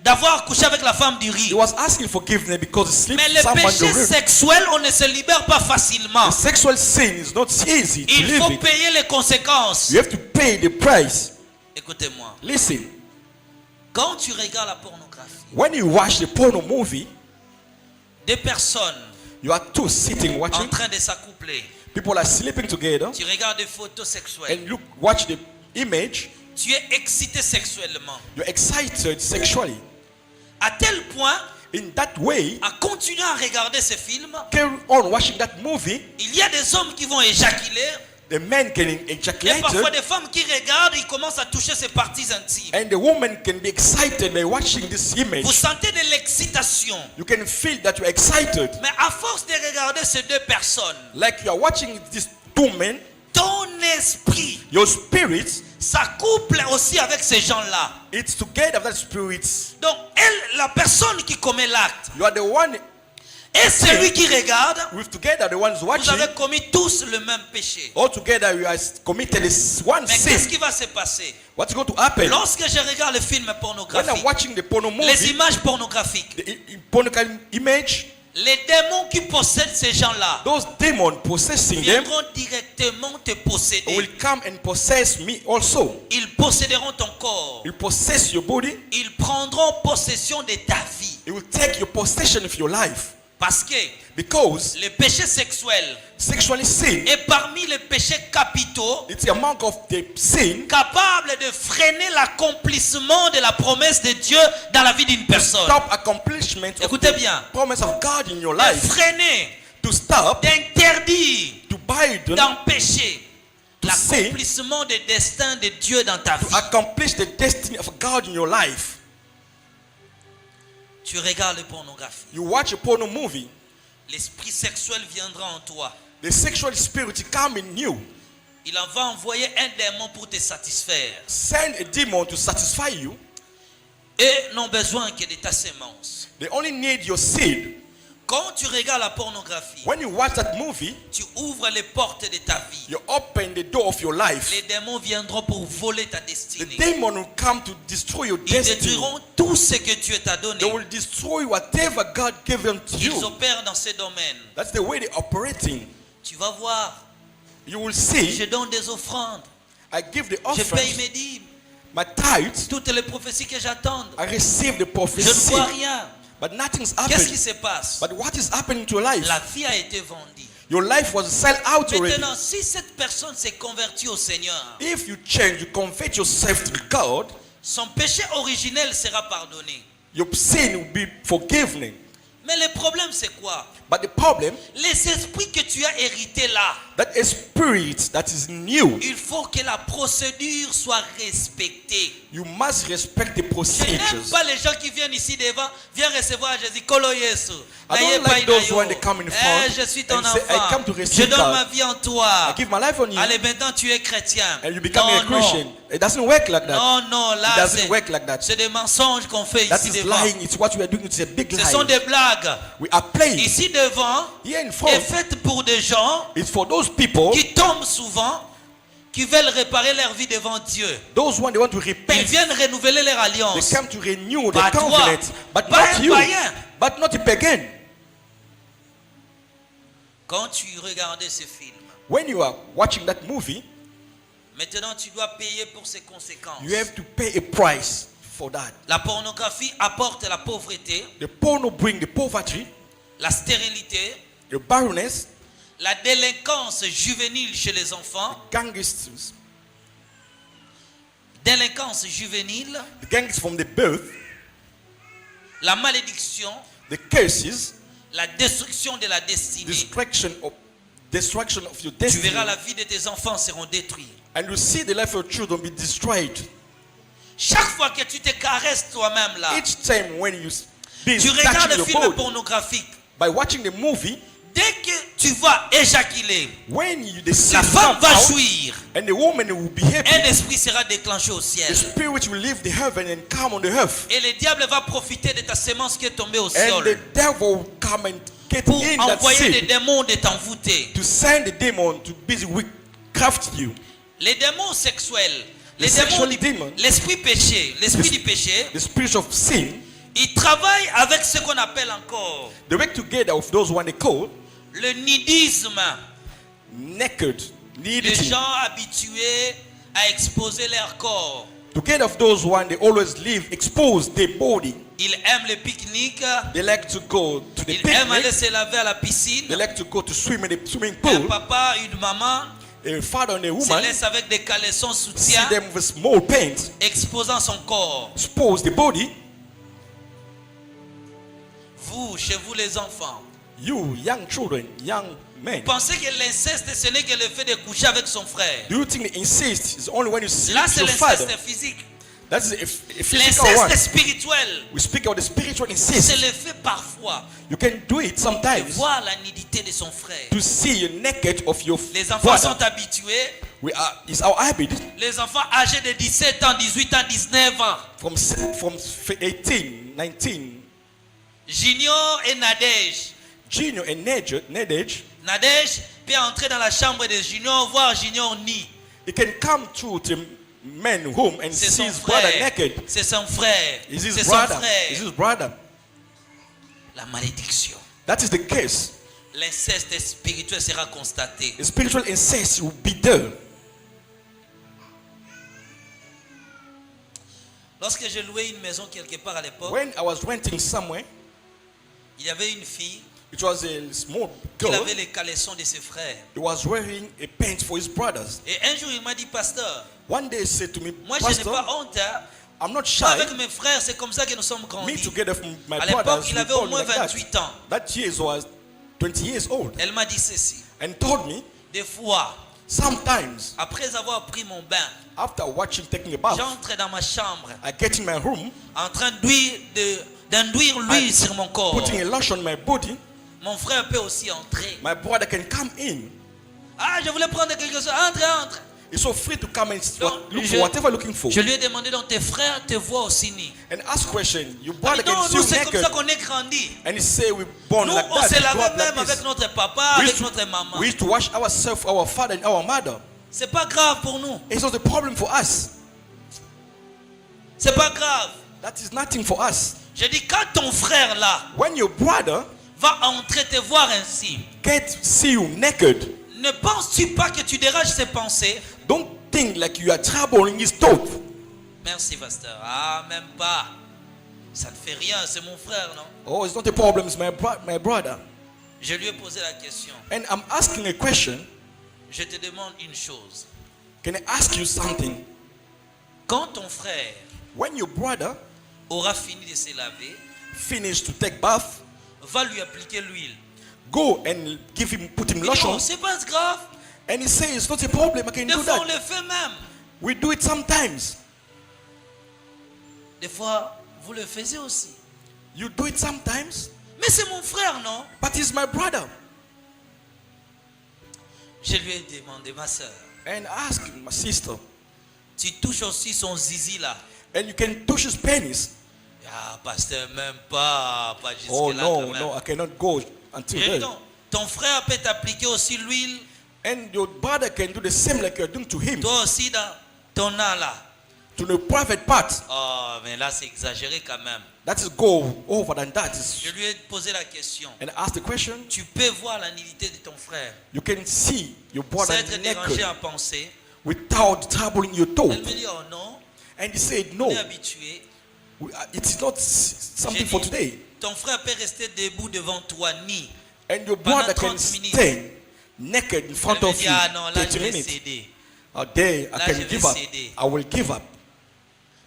d'avoir couché avec la femme He d'Uri. was asking forgiveness because he slept Mais with le someone in péché the room. sexuel, on ne se libère pas facilement. The sexual sin is not easy to Il live faut it. payer les conséquences. You have to pay the price. Écoutez-moi. Listen, Quand tu regardes la pornographie, when you watch the porno movie, deux personnes you are two sitting en watching. train de s'accoupler. People are sleeping together, Tu regardes des photos sexuelles. and look, watch the image. Tu es excité sexuellement. You're excited sexually. À tel point, In that way, à continuer à regarder ces films, carry on watching that movie. il y a des hommes qui vont éjaculer. The men can Et ejaculate, parfois des femmes qui regardent, ils commencent à toucher ses parties intimes. and the woman can be excited by watching this image. Vous sentez de l'excitation. You can feel that you're excited, Mais à force de regarder ces deux personnes, like you are watching these two men. ton esprit Your spirit, s'accouple aussi avec ces gens-là. it's together with that spirit. Donc, elle, la personne qui commet l'acte, You are the one et celui qui regarde, with together the ones vous watching. avez commis tous le même péché. All together you are committed this one Mais qu'est-ce sin. qui va se passer? What's going to happen? Lorsque je regarde le film When I'm pornographique, watching the porno les movie, images pornographiques, the pornographic image, les démons qui possèdent ces gens-là those demons possessing them viendront directement te posséder. will come and possess me also. Ils posséderont ton corps. Will possess your body. Ils prendront possession de ta vie. It will take your possession of your life. Parce que Because le péché sexuel sexually sin, est parmi les péchés capitaux it's among of the sin capables de freiner l'accomplissement de la promesse de Dieu dans la vie d'une personne. stop accomplishment of Écoutez the bien. promise of God in your De life. freiner, To stop, d'interdire, to bind, d'empêcher To say- l'accomplissement des destins de Dieu dans ta to vie. accomplish the destiny of God in your life. Tu regardes la pornographie. You watch a porno movie, L'esprit sexuel viendra en toi. the sexual spirit come in you. Il en va envoyer un démon pour te satisfaire. Send a demon to satisfy you. Et n'ont besoin que de ta sémence. They only need your seed. Quand tu regardes la pornographie, When you watch that movie, tu ouvres les portes de ta vie. you open the door of your life. Les démons viendront pour voler ta The destinée. demon will come to destroy your Ils destiny. détruiront tout ce que Dieu t'a donné. They will destroy whatever God gave them to Ils you. opèrent dans ces domaines. That's the way they're operating. Tu vas voir, You will je see, donne des offrandes. I give the Je paye offerings, mes dîmes. my tithes, Toutes les prophéties que j'attends. I receive the Je ne prophecy, vois rien. but nothing's Qu'est-ce qui happening. se passe? But what is happening to your life? La vie a été vendue. Your life was sold out already. Maintenant, si cette personne s'est convertie au Seigneur, If you change, you convert yourself to God, son péché originel sera pardonné. your sin will be forgiven. Mais le problème, c'est quoi? But the problem, Les esprits que tu as hérités là, that a spirit that is new, il faut que la procédure soit respectée. you must respect the Je n'aime procedures. pas les gens qui viennent ici devant, viennent recevoir Jésus. Kolo Yesu. I don't like those when they come in front Je suis ton and say, I enfant. come to Je receive donne God. ma vie en toi. I give my life on you, Allez, maintenant tu es chrétien. and you become non, a Christian. It doesn't work like that. Non, non, It là, doesn't work like that. c'est des mensonges qu'on fait That ici is devant. lying. It's what we are doing. It's a big Ce sont lie. des blagues. We are playing. Ici devant Here in est front, faite pour des gens it's for those people, qui tombent souvent, qui veulent réparer leur vie devant Dieu. those one they want to Ils repent. viennent renouveler leur They alliance. come to renew the Pas toi, covenant, but pas not un you, païen. but not a pagan. Quand tu regardais ce film, When you are watching that movie, maintenant tu dois payer pour ses conséquences. you have to pay a price for that. La pornographie apporte la pauvreté, The porno bring the poverty, la stérilité, the barrenness, la délinquance juvénile chez les enfants, gangsters, délinquance juvénile, the gangs from the birth, la malédiction, the curses, la destruction de la destinée. destruction of your Tu destiny, verras la vie de tes enfants seront détruits. and you see the life of your children be destroyed. Chaque fois que tu te caresses toi-même là, Each time when you be tu regardes touching le your film body, pornographique, by watching the movie, Dès que tu vas éjaculer, when the seed la femme comes va out, jouir. and the woman will be happy, Un esprit sera déclenché au the ciel. spirit will leave the heaven and come on the earth. Et le diable va profiter de ta sémence qui est tombée au And sol the devil will come and get pour in that envoyer des seed démons de t'envoûter. to send the demon to busy craft you. Les démons sexuels, les The démons sexual du- demon. l'esprit péché, l'esprit du péché, The spirit of sin, il travaille avec ce qu'on appelle encore they work together with those who are called le nudisme. naked, Les nudity. gens habitués à exposer leur corps. Together of those who are they always live expose their body. Ils aiment le pique-nique. They like to go to the Ils aiment aller picnic. se laver à la piscine. They like to go to swim in the swimming Un pool. papa, une maman A father and a se woman laisse avec des caleçons see soutiens, them with small paint, exposant son corps. expose the body. Vous, chez vous les enfants, You, young children, young men, pensez que l'inceste, ce n'est que le fait de coucher avec son frère. do you think the incest is only when you sleep Là, with c'est your father? l'inceste physique. That is a physical one. L'inceste spirituel, We speak of the spiritual c'est incest. le fait parfois You can do it de sometimes voir la nudité de son frère. to see you naked of your Les enfants brother. sont habitués. It's our habit Les enfants âgés de 17 ans, 18 ans, 19 ans. from 18, 19, Junior et Nadège. Junior and Nadej. Nadège peut entrer dans la chambre de Junior, voir Junior nu. He can come to the men home and C'est see son his brother frère. naked. C'est son frère. Is his C'est son brother? Is frère. his brother? La malédiction. That is the case. L'inceste spirituel sera constaté. The spiritual incest will be there. Lorsque je louais une maison quelque part à l'époque, When I was renting somewhere, il y avait une fille it was a small qui girl. avait les caleçons de ses frères. He was wearing a paint for his brothers. Et un jour, il m'a dit, pasteur, One day he said to me, moi je n'ai Pastor, pas honte. Hein. I'm not shy. Moi, avec mes frères, c'est comme ça que nous sommes Me grandis. together from my À l'époque, brothers, il we avait au born moins like that. 28 ans. That year was 20 years old. Elle m'a dit ceci. And told me, Des fois, sometimes, après avoir pris mon bain, after taking a bath, j'entre dans ma chambre I get in my room, en train d'induire l'huile sur mon corps. putting a lotion on my body. Mon frère peut aussi entrer. My brother can come in. Ah, je voulais prendre quelque chose. Entre, entre. He's so free to come and Donc, look for whatever looking for. je lui ai demandé, donc tes frères te voient aussi nu. And ask question, your Il brother dit, non, can see nous you c'est comme naked. ça qu'on est grandi. And he say we born Nous, like on that. se we grow lavait up like même this. avec notre papa, We avec used, notre to, maman. we used to wash ourselves, our father and our mother. C'est pas grave pour nous. It's not a problem for us. C'est pas grave. That is nothing for us. Je dis, quand ton frère là When your brother va entrer te voir ainsi, see you naked, ne penses-tu pas que tu déranges ses pensées? don't think like you are troubling his thought. Merci, pasteur. Ah, même pas. Ça ne fait rien, c'est mon frère, non? Oh, it's not a problem, it's my brother. Je lui ai posé la question. And I'm asking a question. Je te demande une chose. Can I ask you something? Quand ton frère When your brother aura fini de se laver, finish to take bath, va lui appliquer l'huile. go and put him Il dit, lotion. oh, c'est pas grave. And he says, it's not a problem, I can Des do fois, on that. le fait même. We do it sometimes. Des fois, vous le faisiez aussi. You do it sometimes, Mais c'est mon frère, non? but he's my brother. Je lui ai demandé, ma soeur, And ask my sister, tu touches aussi son zizi là? and you can touch his penis. Ah, pasteur, même pas jusque Oh là no, quand même. no, I cannot go until Et then. donc, ton frère peut t'appliquer aussi l'huile, And your brother can do the same like you're doing to him, toi aussi dans ton âne là. to the private part. Oh, mais là c'est exagéré quand même. That is go over than that. Je lui ai posé la question. And ask the question, Tu peux voir la nudité de ton frère you can see your brother sans être dérangé naked à penser. without troubling your thought. Elle me dit, oh non, And he said, on no, est habitué. it's not J'ai something dit, for today. ton frère peut rester debout devant toi ni. And your Pendant brother can 30 minutes. stay naked in front Elle me of dit, you ah non, là 30 je vais minutes. céder. There, I Là, can je vais give up. céder. I will give up.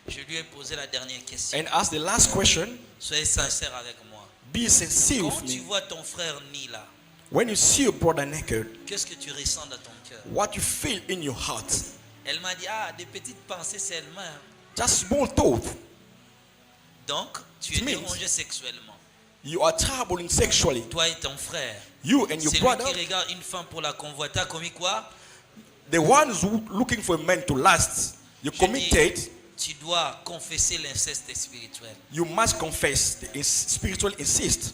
Je lui ai posé la dernière question. And ask the last question, Soyez sincère avec moi. be sincere Quand with tu me. vois ton frère ni là, When you see your brother naked, qu'est-ce que tu ressens dans ton cœur? what you feel in your heart, Elle m'a dit, ah, des petites pensées seulement. just small thought, Donc, tu It es means- dérangé sexuellement. You are troubling sexually. Toi et ton frère. You and your C'est lui brother, qui regarde une femme pour la convoiter, a commis quoi? the ones who looking for a man to last, you Je dis, committed. tu dois confesser l'inceste spirituel. You must confess the spiritual incest.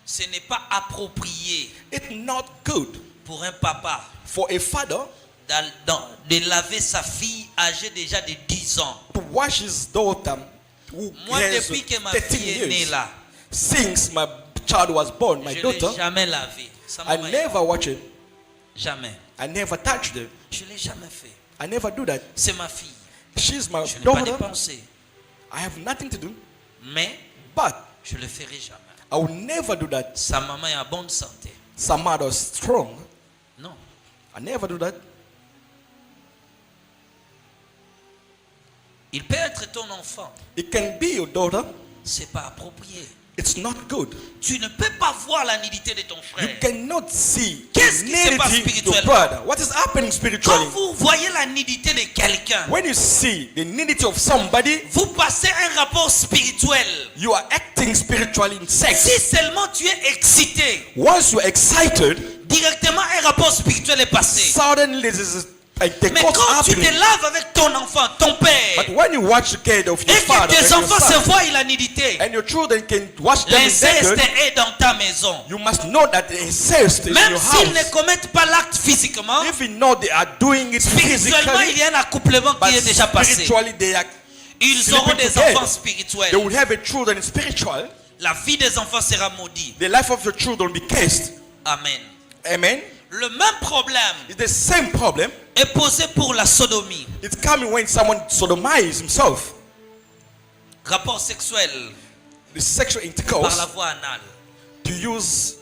Ce n'est pas approprié It's not good pour un papa for a father de laver sa fille âgée déjà de 10 ans. to wash his daughter who Moi, has depuis que ma 13 fille est née years. là, Since my child was born, my je ne l'ai daughter, jamais lavée. Sa I maman est- never watch it. Jamais. I never touched it. Je ne l'ai jamais fait. I never do that. C'est ma fille. She's my Je n'ai pas daughter. dépensé. I have nothing to do. Mais But je ne le ferai jamais. I will never do that. Sa maman est en bonne santé. Some mother strong. Non. I never do that. Il peut être ton enfant. It can be your daughter. C'est pas approprié. It's not good. Tu ne peux pas voir la nudité de ton You frère. cannot see Qu'est-ce qui se passe nudity to your spirituellement? brother. What is happening Quand spiritually? vous voyez la nudité de quelqu'un, When you see the nudity of somebody, vous passez un rapport spirituel. you are acting spiritually in sex. Si seulement tu es excité, Once you're excited, directement un rapport spirituel est passé. suddenly this is the Mais cause quand tu te happening. laves avec ton enfant, ton But père, when you watch the kid of your et que father tes and your enfants se son, voient la nudité, and your children can watch them in l'inceste naked, est dans ta maison. you must know that the incest is in Même your s'ils ne house. commettent pas l'acte physiquement, If you know they are doing it spirituellement, il physically, y a un accouplement but qui est déjà passé. spiritually they are Ils sleeping auront des together. enfants They spirituels. will have a children spiritual. La vie des enfants sera maudite. The life of your children will be cursed. Amen. Amen. Le même problème It's the same problem. est posé pour la sodomie. It's coming when someone sodomizes himself. Rapport sexuel The sexual par intercourse la voie anale. to use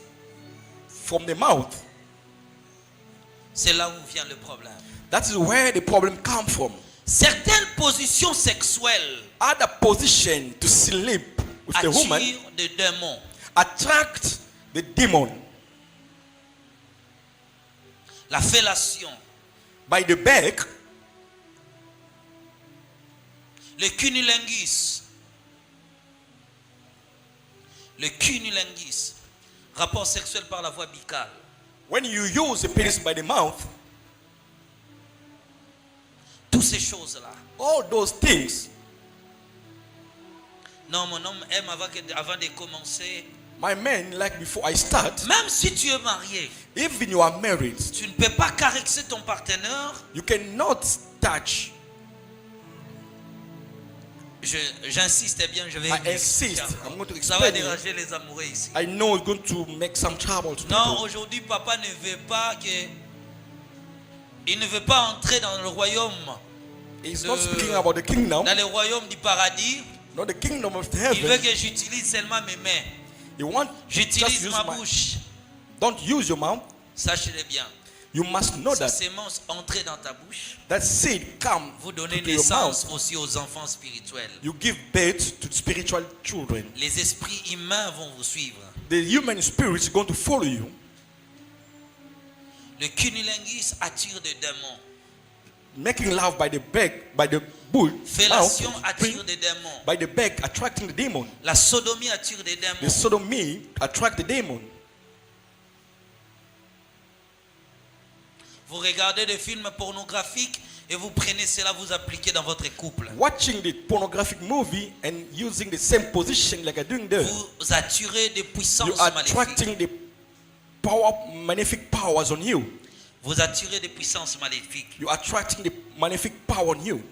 from the mouth. C'est là où vient le problème. That is where the problem comes from. Certaines positions sexuelles Other position to sleep with the woman attirent des démons. attract the demon. La fellation, By the back, le cunnilingus. Le cunnilingus. Rapport sexuel par la voie buccale. when you use the penis by the mouth, Toutes ces choses-là. all those things, Non, mon homme aime avant de commencer. my man, like before I start, Même si tu es marié, even you are married, tu ne peux pas caresser ton partenaire. you cannot touch. J'insiste bien, je vais I expliquer. insist. I'm going to Ça va explain it. déranger les amoureux ici. I know it's going to make some trouble to Non, people. aujourd'hui, papa ne veut pas que. Il ne veut pas entrer dans le royaume, He's not speaking about the kingdom, dans le royaume du paradis. not the kingdom of Il veut heaven. que j'utilise seulement mes mains. You want just J'utilise use ma my, bouche. don't use your mouth. Sachez-le bien. You must know Ces that sémences entrent dans ta bouche. that seed come Vous donnez to your naissance mouth. aussi aux enfants spirituels. You give birth to spiritual children. Les esprits humains vont vous suivre. The human spirit is going to follow you. Le cunnilingus attire des démons. Making love by the back, by the bull, Fellation mouth, attire des démons. by the back, attracting the demon. La sodomie attire des The démons. sodomy attract the demon. Vous regardez des films pornographiques et vous prenez cela, vous appliquez dans votre couple. Watching the pornographic movie and using the same position like I'm doing there, Vous attirez des puissances you are maléfiques. attracting the power, malefic powers on you. Vous attirez des puissances maléfiques. You are attracting the malefic power on you.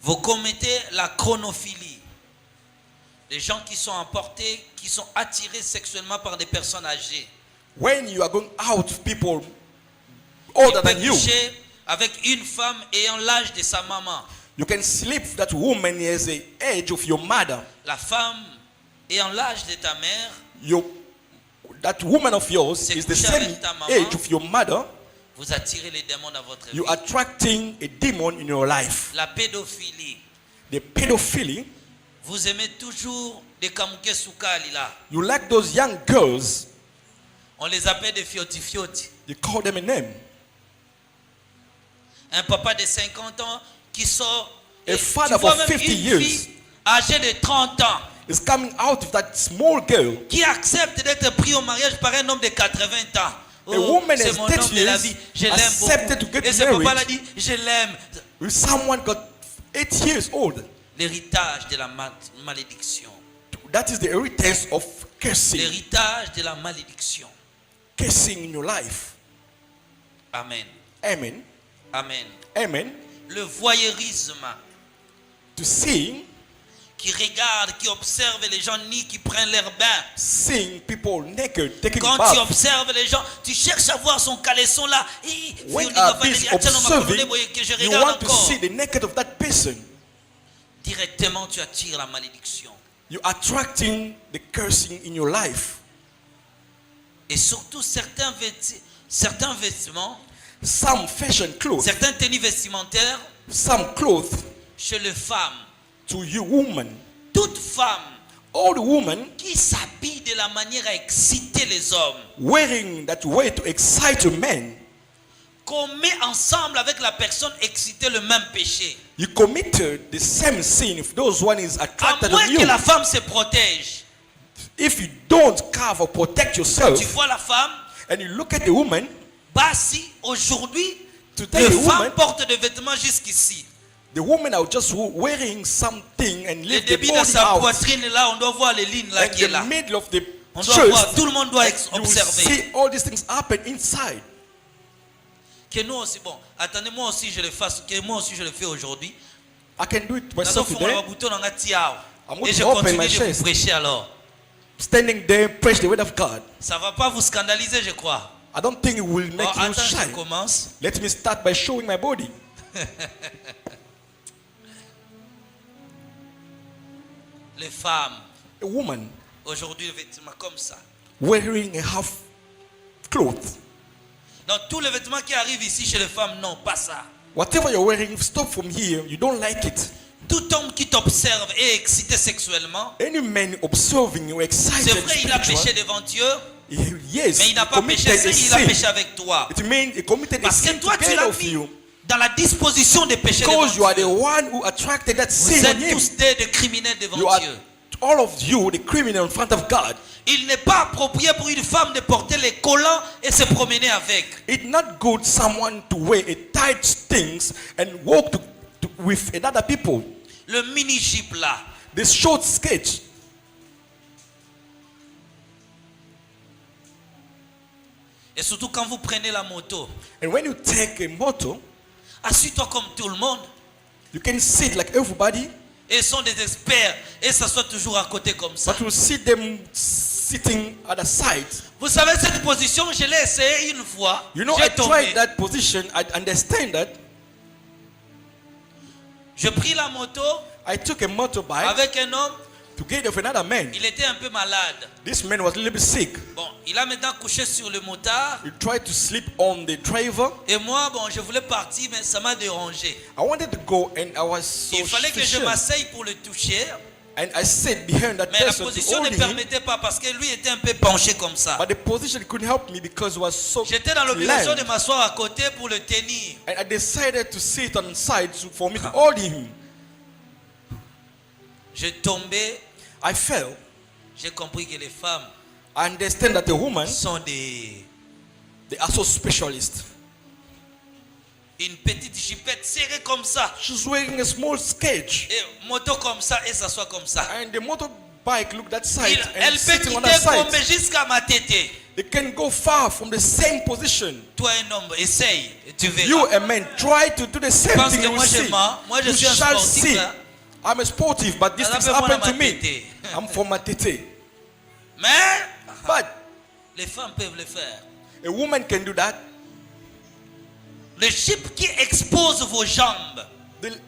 Vous commettez la chronophilie. Les gens qui sont emportés, qui sont attirés sexuellement par des personnes âgées. When you are going out, people Il older peut than you, coucher avec une femme ayant l'âge de sa maman. you can sleep with that woman as the age of your mother. La femme ayant l'âge de ta mère. That woman of yours C'est is the coucher same avec ta maman. age of your mother. Vous attirez les démons dans votre You vie. attracting a demon in your life. La pédophilie. The pedophilia, Vous aimez toujours des kamouké soukali là. you like those young girls, On les appelle des fioti-fioti. you call them a name. Un papa de 50 ans qui sort. A et father tu vois for même 50 une years. fille âgée de 30 ans. is coming out of that small girl. qui accepte d'être pris au mariage par un homme de 80 ans. A woman C'est has mon 30 homme de la years vie, je l'aime accepted beaucoup. to get Et ce papa married. l'a dit, je l'aime. If someone got 8 years old, L'héritage de la malédiction. that is the heritage of cursing. L'héritage de la malédiction. Cursing in your life. Amen. Amen. Amen. Amen. Le voyeurisme To seeing, qui regarde, qui observe les gens nus qui prennent leur bain. seeing people naked, taking Quand tu bath. observes les gens, tu cherches à voir son caleçon là. When you are busy observing, que je you regarde want to encore. see the naked of that person. Directement, tu attires la malédiction. You're attracting the cursing in your life. Et surtout, certains vêtements, Some fashion clothes, certaines tenues vestimentaires some clothes chez les femmes. to you woman. Toute femme All the women qui s'habille de la manière à exciter les hommes, wearing that way to excite a man, qu'on met ensemble avec la personne excitée le même péché. you committed the same sin if those one is À attracted moins on que you. la femme se protège. If you don't cover, protect yourself, Tu vois la femme, and you look at the woman, si aujourd'hui, Today, les the femmes woman- portent des vêtements jusqu'ici. the women are just wearing something and Le leave the début de body sa out. poitrine là, on doit voir les lignes là And qui est the là. middle of the On doit voir, chest, tout le monde doit you will observer. see all these things happen inside. Que nous aussi, bon, attendez, moi aussi je le fasse, que moi aussi je le fais aujourd'hui. I can do it Nazo myself funga today. na bouton na ngati yao. I'm going Et to je open continue my de chest. vous prêcher alors. Standing there, preach the word of God. Ça va pas vous scandaliser, je crois. I don't think it will make Oh, you attends, je shy. commence. Let me start by showing my body. Les femmes, A woman aujourd'hui, le vêtement comme ça. wearing a half cloth. Donc, tous les vêtements qui arrivent ici chez les femmes, non, pas ça. Whatever you're wearing, stop from here. You don't like it. Tout homme qui t'observe est excité sexuellement. Any man observing you excited C'est vrai, il a péché spiritual, devant Dieu, yes, mais il n'a he pas péché committed a seul, il a sin. péché avec toi. It means he committed a Parce que sin toi, tu together l'as of mis you. dans la disposition de pécher devant Because you are the Dieu. one who attracted that Vous sin on êtes him. tous des criminels devant You are Dieu. all of you the criminal in front of God. Il n'est pas approprié pour une femme de porter les collants et se promener avec. It's not good someone to wear a tight things and walk with other people. Le mini-jeep là. This short sketch. Et surtout quand vous prenez la moto, And when you take a motor, assis-toi comme tout le monde. you can sit like everybody, Et ils sont des experts et s'assoient toujours à côté comme ça. but you see them sitting at the side. Vous savez cette position, je l'ai essayé une fois. You know, J'ai I tombé. tried that position. I understand that. Je pris la moto I took a motorbike avec un homme. together with another man. Il était un peu malade. This man was a little bit sick. Bon, il a maintenant couché sur le motard. He tried to sleep on the driver. Et moi, bon, je voulais partir, mais ça m'a dérangé. I wanted to go and I was so Il fallait que je suspicious. m'asseye pour le toucher. And I sat behind that Mais la person to position ne hold him. permettait pas parce que lui était un peu penché comme ça. But the position couldn't help me because it was so J'étais dans l'obligation de slammed. m'asseoir à côté pour le tenir. And I decided to sit on the side for me to hold him. J'ai tombé, I fell. j'ai compris que les femmes I understand that the woman, sont des... they are so specialist. Une petite jupette serrée comme ça. She's wearing a small sketch. Et moto comme ça et s'assoit comme ça. And the motorbike look that side Elle and peut sitting on quitter that side. tomber jusqu'à ma tête. They can go far from the same position. Toi un homme, essaye et tu verras. You, a man, try to do the same Parce thing. que You will moi, je see. mens. Moi, je You suis un shall sportif, see. hein. I'm a sportive, but these Ça things s'appelle happen to moi, me. Matete. I'm from Matete. Mais But les femmes peuvent le faire. a woman can do that. Le chip qui expose vos jambes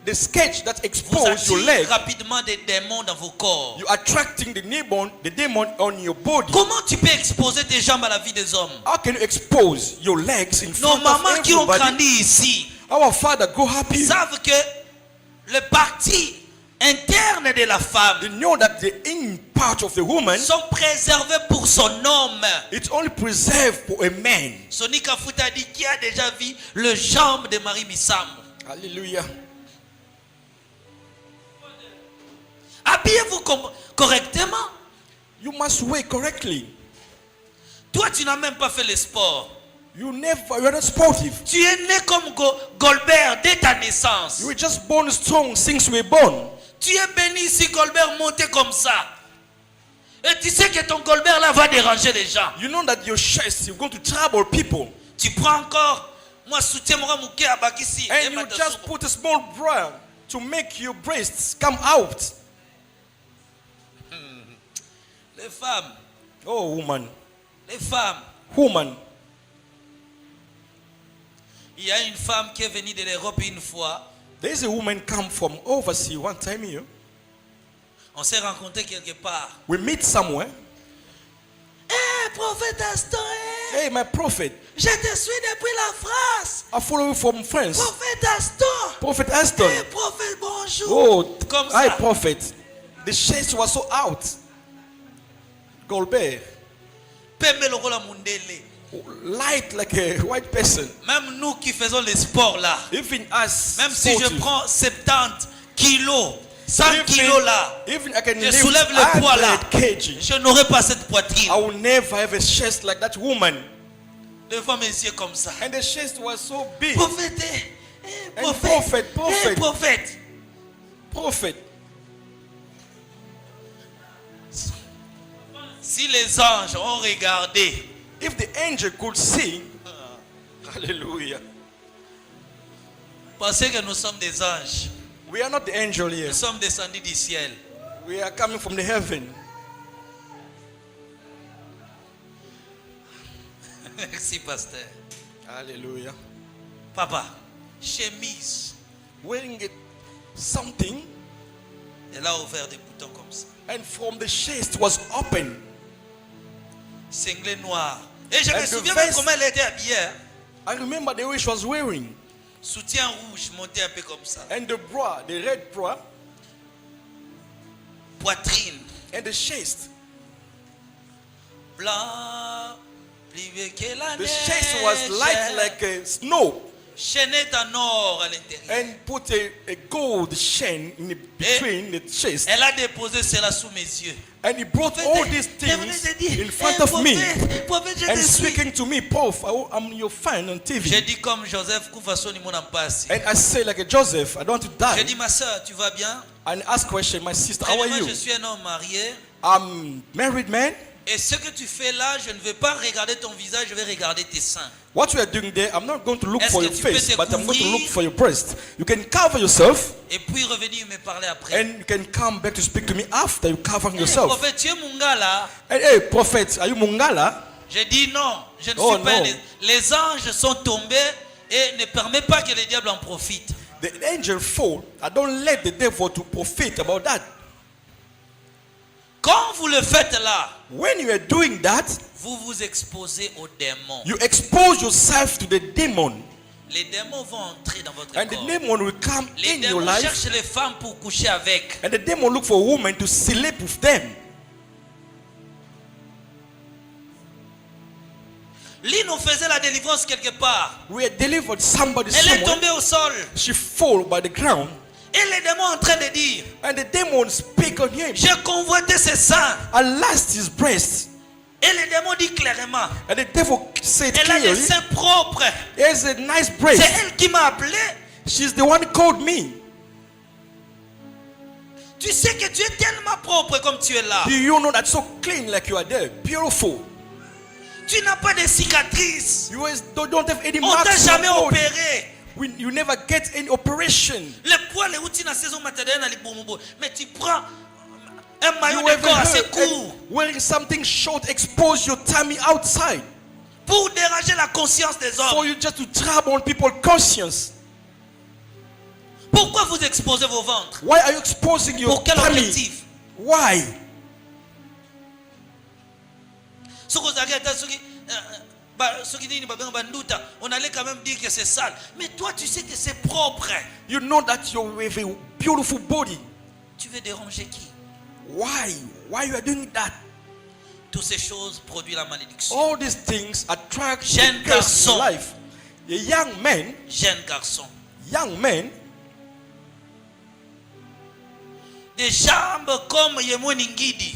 The sketch that vous exposes your attire leg, rapidement des démons dans vos corps. you're attracting the demon on your body. Comment tu peux exposer tes jambes à la vie des hommes? How can you expose your legs in Nos front of mamans qui ont everybody? grandi ici Our father go happy. savent que le parti interne de la They femme know that the in part of the woman, sont préservés pour son homme. it's only preserved for a man. Sonic Afuta dit qui a déjà vu le jambe de Marie Missam. Hallelujah. A Habillez-vous correctement. You must wear correctly. Toi, tu n'as même pas fait le sport. You are not sportive. Tu es né comme Goldberg dès ta naissance. You were just born strong since you were born. Tu es béni si Goldberg montait comme ça. Et tu sais que ton Goldberg là va déranger les gens. You know that your chest is going to trouble people. Tu prends encore, moi soutiens mon mouké à Bakissi. And you just put a small bra to make your breasts come out. Les femmes. Oh, woman. Les femmes. Woman. Il y a une femme qui est venue de l'Europe une fois. There is a woman come from overseas one time here. On s'est rencontrés quelque part. We meet somewhere. Hey, prophète Aston. Hey, my prophet. Je te suis depuis la France. I follow you from France. Prophète Aston. Prophet Aston. Hey, prophète, bonjour. Oh, comme hi, ça. prophet. The chest was so out. Goldberg. Pembe lokola mundele. Light like a white person. Même nous qui faisons les sports là. Even us. Même si je sportive. prends 70 kilos, 100 kilos là, Even I can je lift soulève le poids là, 100 kg. je n'aurai pas cette poitrine. I will never have a chest like that woman. Les femmes yeux comme ça. And the chest was so big. Prophète, And prophète, prophet. prophète. Prophet. Si les anges ont regardé, If the angel could see, hallelujah. pensez que nous sommes des anges. We are not the angel here. Nous sommes descendus du ciel. We are coming from the heaven. Merci, pasteur. Hallelujah. Papa, chemise. Wearing it something, Elle a ouvert des boutons comme ça. and from the chest was open. Cinglet noir. Et je me And the souviens même vest- comment elle était habillée. Hein. I remember the way she was wearing. Soutien rouge monté un peu comme ça. And the bra, the red bra, Poitrine. and the chest. Blanc. Plus vieux que la The neige. chest was light like a snow. Chaînette en or à l'intérieur. And put a gold chain in between the chest. Elle a déposé cela sous mes yeux. And he brought all these things in front of me. Prophète, je And te suis. speaking to me, Prof, I'm your fan on J'ai TV. dit comme Joseph Koufaso ni mon ampasse. And I say like a Joseph, I don't want to J'ai die. dit ma soeur, tu vas bien? And ask question, my sister, how are Premièrement, you? je suis un homme marié. I'm married man. Et ce que tu fais là, je ne vais pas regarder ton visage, je vais regarder tes seins. What you are doing there, I'm not going to look Est-ce for que your tu peux face, te but I'm going to couvrir? look for your breast. You can cover yourself, Et puis revenir me parler après. and you can come back to speak to me after you covering Hey, yourself. prophète, tu es mon gars là. Hey, prophet, are you Mungala? J'ai dit non, je ne Oh, suis pas. non. Les anges sont tombés et ne permet pas que le diable en profite. The angel fall. I don't let the devil to profit about that. Quand vous le faites là, When you are doing that, vous vous exposez aux démons. you expose yourself to the demon, Les démons vont entrer dans votre and the corps. demon will come Les in your démons life, cherchent les femmes pour coucher avec. and the demon look for a woman to sleep with them. Lynn, on faisait la délivrance quelque part. We had delivered somebody Elle est somewhere. tombée au sol. She fall by the ground, Et les démons en train de dire, and the demon speak on him. j'ai convoité ses seins. I last his breast, Et les démons disent clairement, and the devil said elle a des clearly, seins propres. "There's a nice C'est breast. elle qui m'a appelé. She's the one who called me." Tu sais que tu es tellement propre comme tu es là. Do you know that so clean like you are there, beautiful? Tu n'as pas de cicatrices. You don't have any On t'a marks. jamais on your body. opéré. You never get any operation. Le poil est outil dans la saison maternelle dans les boumou. Mais tu prends un maillot You de ever corps assez heard court wearing something short expose your tummy outside pour déranger la conscience des for hommes. you just to trouble on people's conscience? Pourquoi vous exposez vos ventres? Why are you exposing your Pour quel tummy? objectif? Why? On allait quand même dire que c'est sale. Mais toi, tu sais que c'est propre. You know that you have a beautiful body. Tu veux déranger qui? Why? Why you are doing that? Toutes ces choses produisent la malédiction. All these things attract Jeune the curse in garçon. life. A young man, Jeune garçon. des jambes comme Yemwe Ningidi.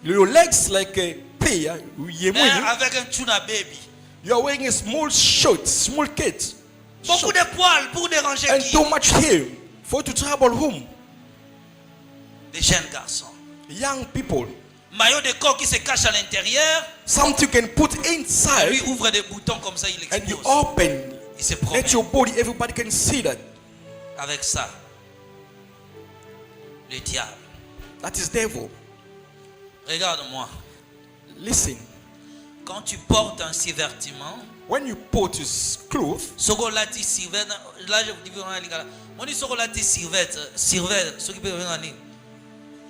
Your legs like a pear. Avec un tuna baby. You are wearing a small shirt, small kit. Beaucoup de poils pour déranger And qui? too much hair for you to trouble whom? Des jeunes garçons. Young people. Maillot de corps qui se cache à l'intérieur. Something you can put Lui inside ouvre des boutons comme ça, il and you expose. open. Il se promène Let your body, everybody can see that. avec ça. Le diable. That is devil. Regarde-moi. Listen. Quand tu portes un survêtement, When you put his clothes, Sogolati survêt, là je vous dis vraiment les gars. On dit Sogolati survêt, ce qui peut venir en ligne.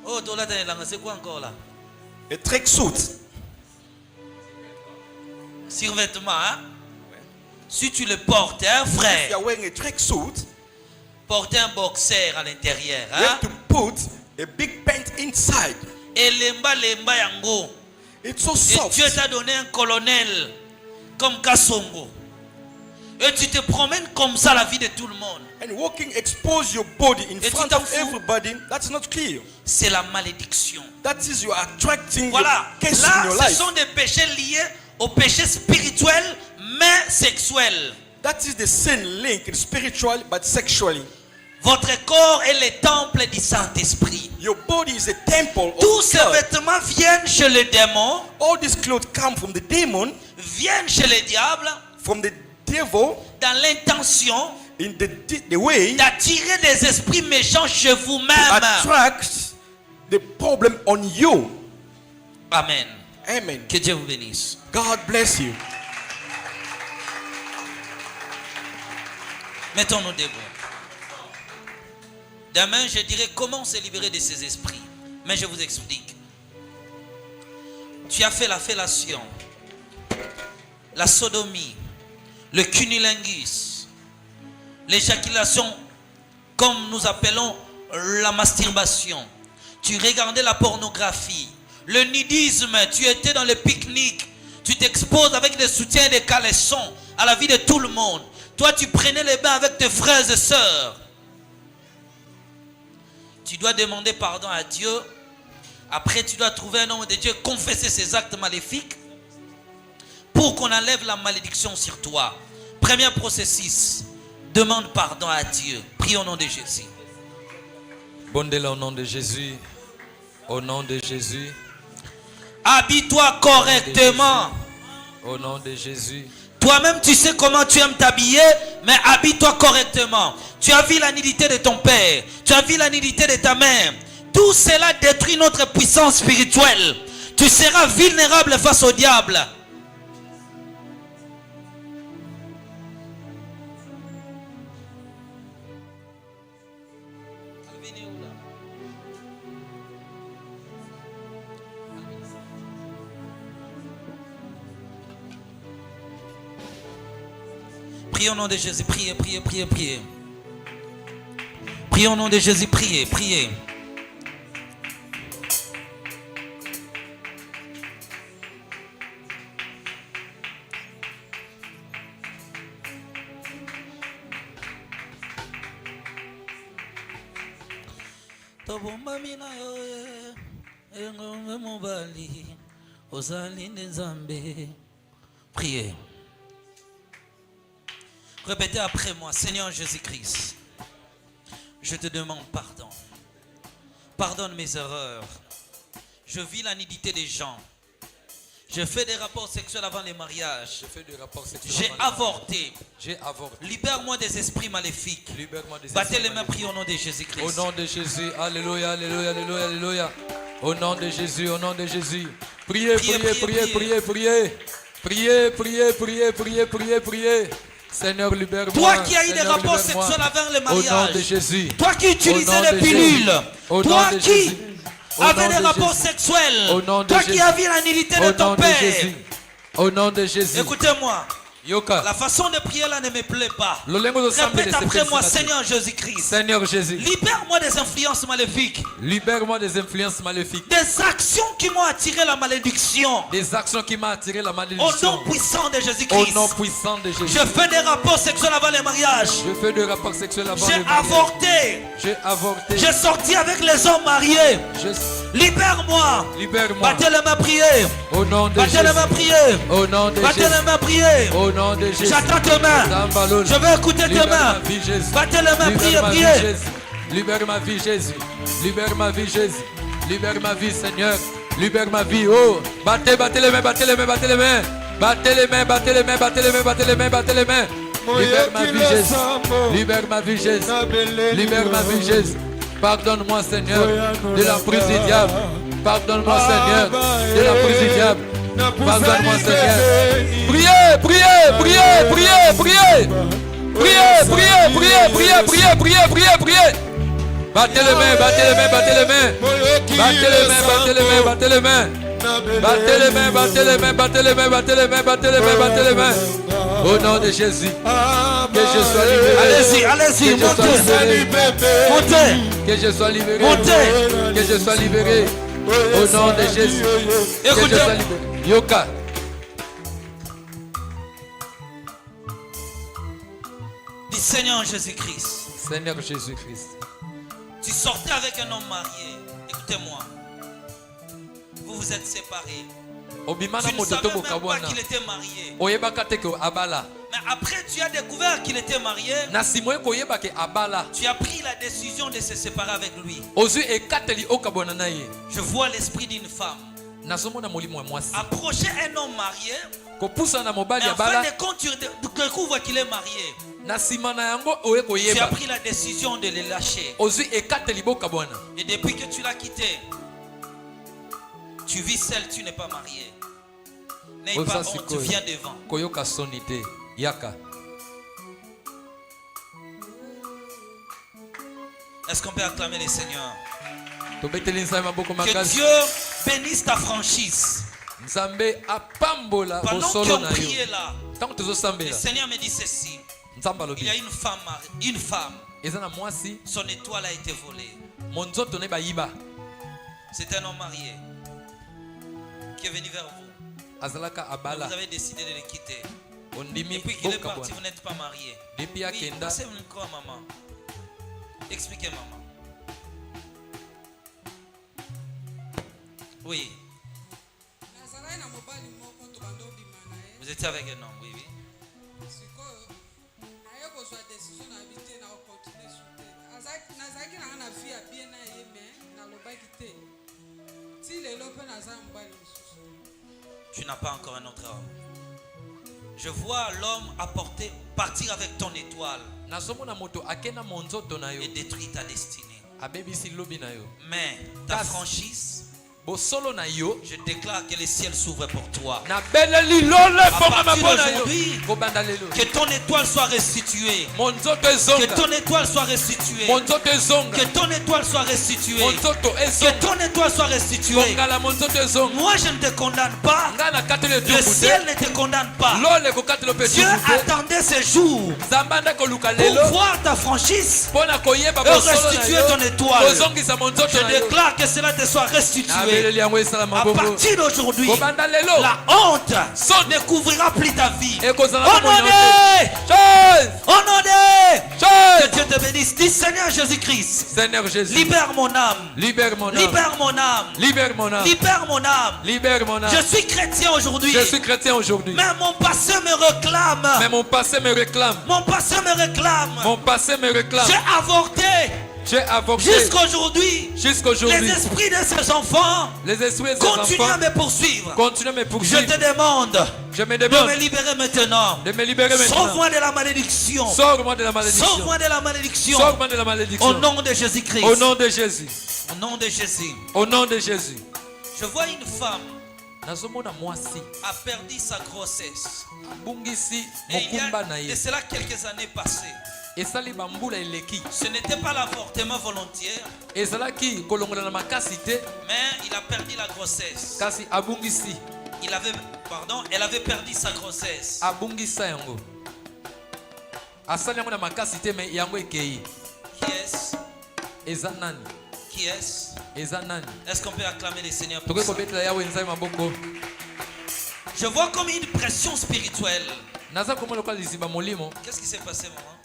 Oh, c'est quoi encore là? a tracksuit. Survêtement, hein? Si tu le portes, hein, If frère, you are wearing a tracksuit, porter un boxer à l'intérieur, you hein? have to put a big pant inside. Et lemba yango. It's so Et soft. Dieu t'a donné un colonel comme Kassongo. Et tu te promènes comme ça la vie de tout le monde. And walking expose your body in Et front tu t'en of fous. everybody. That's not clear. C'est la malédiction. That is you are attracting Voilà. your case in your Là, ce life. sont des péchés liés au péché spirituel, mais sexuel. That is the sin linked spiritually but sexually. Votre corps est le temple du Saint-Esprit. Your body is a temple Tous of ces God. vêtements viennent chez le démon, All these clothes come from the demon, viennent chez le diable, from the devil, dans l'intention in the way d'attirer des esprits méchants chez to vous-même. attract the problem on you. Amen. Amen. Que Dieu vous bénisse. God bless you. Mettons-nous debout. Demain, je dirai comment se libérer de ces esprits. Mais je vous explique. Tu as fait la fellation, la sodomie, le cunnilingus, l'éjaculation, comme nous appelons la masturbation. Tu regardais la pornographie, le nudisme, tu étais dans le pique-nique, tu t'exposes avec des soutiens et des caleçons à la vie de tout le monde. Toi, tu prenais les bains avec tes frères et sœurs. Tu dois demander pardon à Dieu. Après, tu dois trouver un homme de Dieu, confesser ses actes maléfiques pour qu'on enlève la malédiction sur toi. Premier processus, demande pardon à Dieu. Prie au nom de Jésus. Bondez-la au nom de Jésus. Au nom de Jésus. Habille-toi correctement. Au nom de Jésus. Toi-même, tu sais comment tu aimes t'habiller, mais habille-toi correctement. Tu as vu la nudité de ton père. Tu as vu la nudité de ta mère. Tout cela détruit notre puissance spirituelle. Tu seras vulnérable face au diable. Priez au nom de Jésus, priez, priez, priez, priez. Priez au nom de Jésus, priez, priez. Priez. Répétez après moi, Seigneur Jésus-Christ, je te demande pardon. Pardonne mes erreurs. Je vis la nudité des gens. Je fais des rapports sexuels avant les mariages. J'ai avorté. Libère-moi des esprits maléfiques. Battez les mains, priez au nom de Jésus-Christ. Au nom de Jésus, alléluia, alléluia, alléluia, alléluia. Au nom de Jésus, au nom de Jésus. Priez, priez, priez, priez, priez. Priez, priez, priez, priez, priez, priez. Seigneur, libère-moi. Toi qui as eu des rapports sexuels avant le mariage. Au nom de Jésus. Toi qui utilisais des pilules. Toi qui avais des rapports sexuels. Toi qui as vu la nudité de ton père. Au nom de Jésus. Écoutez-moi. Yoka. La façon de prier là ne me plaît pas. Lolengo zo sambela Répète après moi, Seigneur Jésus-Christ. Seigneur Jésus. Libère-moi des influences maléfiques. Libère-moi des influences maléfiques. Des actions qui m'ont attiré la malédiction. Des actions qui m'ont attiré la Au malédiction. nom puissant de Au Jésus-Christ. nom puissant de Jésus. Je fais des rapports sexuels avant le mariage. Je fais des rapports sexuels avant J'ai le mariage. avorté. J'ai avorté. J'ai sorti avec les hommes mariés. Libère-moi. Libère-moi. Battez les mains, priez. Au nom de Battez Jésus. les mains, priez. Au nom de Battez Jésus. les mains, priez. Au nom de Jésus. J'attends tes mains. Zambalol. Je veux écouter tes Libère mains. ma vie, Jésus. Battez les mains, priez, Libère ma vie, priez. Jésus. Libère ma vie, Jésus. Libère ma vie, Jésus. Libère ma vie, Seigneur. Libère ma vie. Oh, battez, battez les mains, battez les mains, battez les mains. Battez les mains, battez les mains, battez les mains, battez les mains, battez les mains. Libère ma vie, Jésus. Libère ma vie, Jésus. Libère ma vie, Jésus. Pardonne-moi, Seigneur, de la prise du diable. Pardonne-moi, Seigneur, de la prise du diable. Pardonne-moi, Seigneur. Priez, priez, priez, priez, priez. Priez, priez, priez, priez, priez, priez, priez, priez. Battez les mains, battez les mains, battez les mains. Battez les mains, battez les mains, battez les mains. Battez les mains, battez les mains, battez les mains, battez les mains, battez les mains, battez les mains. Au nom de Jésus. Que je sois libéré. Allez-y, allez-y, Que je sois montez. libéré. Montez. Que je sois libéré. Montez. Que je sois libéré. Au nom de Jésus. Que je Écoutez. sois libéré. Yoka. Dis Seigneur Jésus-Christ. Seigneur Jésus-Christ. Tu sortais avec un homme marié. Écoutez-moi. Vous vous êtes séparés. Obimana Tu ne savais mototo même pas bokabwana. qu'il était marié. Oyebaka te ko abala. Mais après, tu as découvert qu'il était marié. Na simoye koyeba ke abala. Tu as pris la décision de se séparer avec lui. Ozui ekateli okabwana na ye. Je vois l'esprit d'une femme Nazomona molimo ya mwasi. approcher un homme marié. Kopusa na mobali Mais ya en fin bala. de compte, tu découvres qu'il est marié. Na sima na yango oye Tu as koyeba. pris la décision de le lâcher. Ozui ekateli bokabwana. Et depuis que tu l'as quitté, tu vis seul, tu n'es pas marié. N'aie pas honte, tu viens devant. Koyoka sonite. Yaka. Est-ce qu'on peut acclamer les seigneurs? Tobeteli nzambe maboko Que makasi. Dieu bénisse ta franchise. Nzambe apambola Pendant bosolo qu'on na priait yo. là, Tango le tozosambela. Seigneur me dit ceci. Nzambe Il alobi. y a une femme, Eza na mwasi. son étoile a été volée. Monzoto ne bayiba. C'est un homme marié qui est venu vers vous. Azalaka abala. Vous avez décidé de le quitter. Ondimi Depuis qu'il est bokabwana. parti, vous n'êtes pas marié. Depuis Oui, akenda. passez le micro à maman. Expliquez maman. Oui, vous étiez avec un homme, oui, oui. Tu n'as pas encore un autre homme. Je vois l'homme partir avec ton étoile Nazomona moto akena monzoto na yo. et détruire ta destinée. Abebisi lobi na yo. Mais ta Kas. franchise, Bosolo na yo. je déclare que le ciel s'ouvre pour toi. Na beleli lole fonga partir mapona yo. d'aujourd'hui, Kobanda lelo. Que ton étoile soit restituée. Monzoto Que ezonga. ton étoile soit restituée. Monzoto ezonga. Que ton étoile soit restituée. Monzoto Que ezonga. ton étoile soit restituée. Kongala monzoto ezonga. Moi, je ne te condamne pas. Nga na katele Le ciel ne te condamne pas. Lole ko katele pe Dieu attendait ce jour Zambanda ko luka pour lelo. voir ta franchise Pona koyeba et bosolo na restituer yo. ton étoile. Kozongisa monzoto Je na yo. déclare que cela te soit Na restitué. beleli yango esala À mabongo. partir d'aujourd'hui, Kobanda lelo. la honte Saute. ne couvrira plus ta vie. Et kozala ko Honoré! Chose. Honoré! Que Chose. Dieu te bénisse. Dis Seigneur Jésus-Christ, Seigneur Jésus. libère mon âme. Libère mon âme. Libère mon âme. Libère mon âme. Libère mon âme. Libère mon âme. Je suis chrétien aujourd'hui. Je suis chrétien aujourd'hui. Mais mon passé me réclame. Mais mon passé me réclame. Mon passé me réclame. Mon passé me réclame. J'ai avorté. J'ai avorté. Jusqu'aujourd'hui, Jusqu'aujourd'hui. les esprits de ces enfants Les esprits des continuent à enfants me poursuivre. continuent à me Je poursuivre. te demande Je me de demande me libérer maintenant. de me libérer maintenant. Sauve-moi de la malédiction. Sors-moi de la malédiction. Sauve-moi de la malédiction. Sors-moi de la malédiction. Au nom de Jésus-Christ. Au nom de Jésus. Au nom de Jésus. Au nom de Jésus. Je vois une femme Nazomona mwasi a perdu sa grossesse. abungisi Et il y mokumba na a ye. de cela quelques années passées. Esali bambula eleki. Ce n'était pas l'avortement volontaire, Ezalaki kolongola na makasi te mais il a perdu la grossesse. kasi abungisi. Il avait Pardon, elle avait perdu sa grossesse. Abungisa yango. Asali yango na makasi te mais yango ekei. Qui est-ce? Eza nani? Qui est-ce? Eza nani? Est-ce qu'on peut acclamer le Seigneur pour Tokoki ça? kobetela Yawe nzambe maboko. Je vois comme une pression spirituelle. Naza komona lokola liziba molimo. Qu'est-ce qui s'est passé, maman?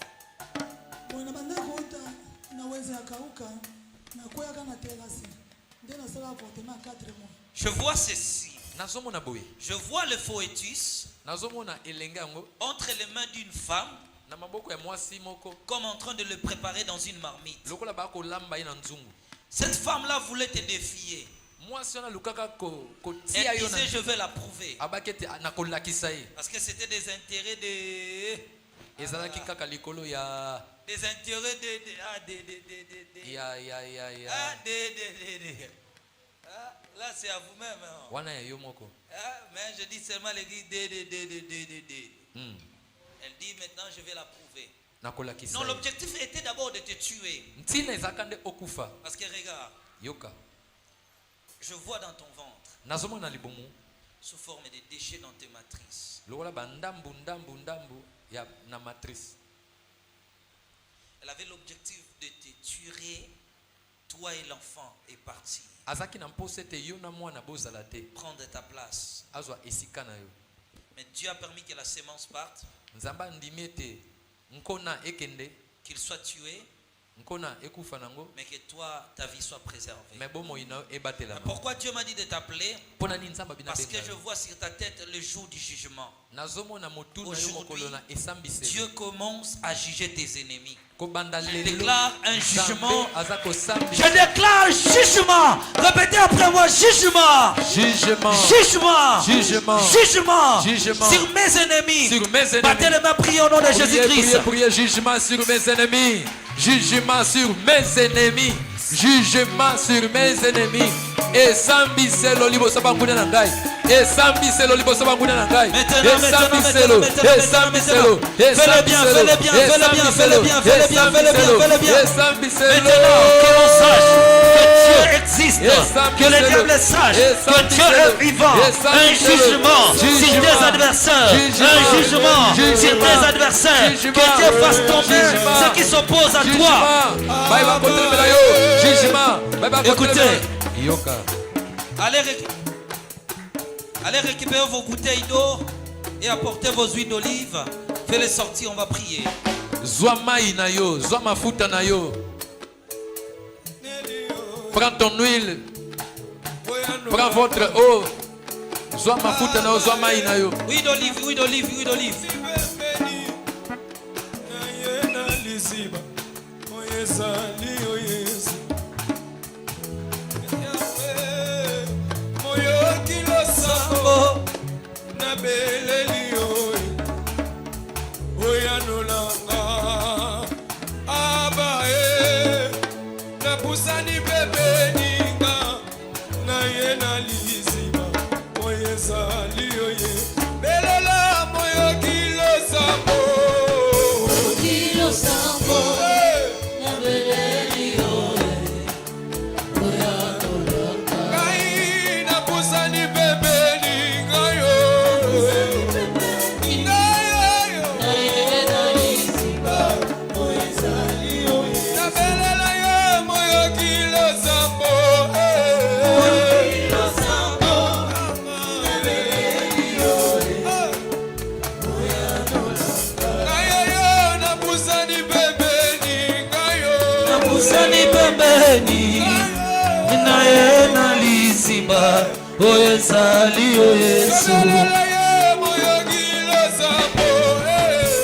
Je vois ceci. Nazomona boye. Je vois le foetus Nazomona elenga yango entre les mains d'une femme na maboko ya mwasi moko. comme en train de le préparer dans une marmite. Lokola ba kolamba ye na nzungu. Cette femme-là voulait te défier. Mwasi ona lukaka ko tia Elle yo na. disait je vais la prouver. Abakete na kolakisa ye. Parce que c'était des intérêts de... Ezalaki kaka likolo ya Des intérêts de... ya. Là c'est à vous-même. Hein. Wana ya yo moko. Mais je dis seulement l'église Elle dit maintenant je vais la prouver. Na kolakisa. Non, l'objectif était d'abord de te tuer. Ntina ezakande okufa. Parce que regarde, Yoka. je vois dans ton ventre Nazomona libomu. sous forme de déchets dans tes matrices. Lokola ba ndambu ya na matrice. Elle avait l'objectif de te tuer, toi et l'enfant, et partir. Azaki na mpose te yo na mwana bozala te. Prendre ta place. Azwa esika na yo. Mais Dieu a permis que la sémence parte, Nzamba ndimi ete nkona ekende, qu'il soit tué, nkona ekufa nango, mais que toi, ta vie soit préservée. mais bomo ina ebatela. Mais pourquoi Dieu m'a dit de t'appeler? Pona ni nzamba bina Parce que benga. je vois sur ta tête le jour du jugement. Nazomona motu na yo Aujourd'hui, mokolo na esambise. Dieu commence à juger tes ennemis. Kobanda Je lelo. déclare un jugement. Azako sambi. Je déclare jugement. Répétez après moi, jugement. Jugement. Jugement. Jugement. Jugement. Jugement. Sur mes ennemis. Sur mes ennemis. Battez les mains, priez au nom de Jésus-Christ. Priez, jugement sur mes ennemis. Jugement sur mes ennemis. Jugement sur mes ennemis. Et sambiselo liboso banguna na ngai. Et sambiselo liboso banguna na ngai. Et sambiselo. Et sambiselo. Et Fais-le bien, fais-le bien, fais-le bien, fais-le bien, fais-le bien, fais-le bien, fais-le bien. Et sambiselo. Maintenant que l'on sache que Dieu existe, que le diable sache que Dieu est vivant. Un jugement sur tes adversaires. Un jugement sur tes adversaires. Que Dieu fasse tomber ceux qui s'opposent à toi. Écoutez, allez récupérer vos bouteilles d'eau et apportez vos huiles d'olive. Faites-les sortir, on va prier. Zwa mai na yo, zwa mafuta na yo. Prends ton huile. Prends votre eau. Zwa mafuta na yo, zwa mai na yo. Huile d'olive, huile d'olive, huile d'olive. Oye sali o Yesu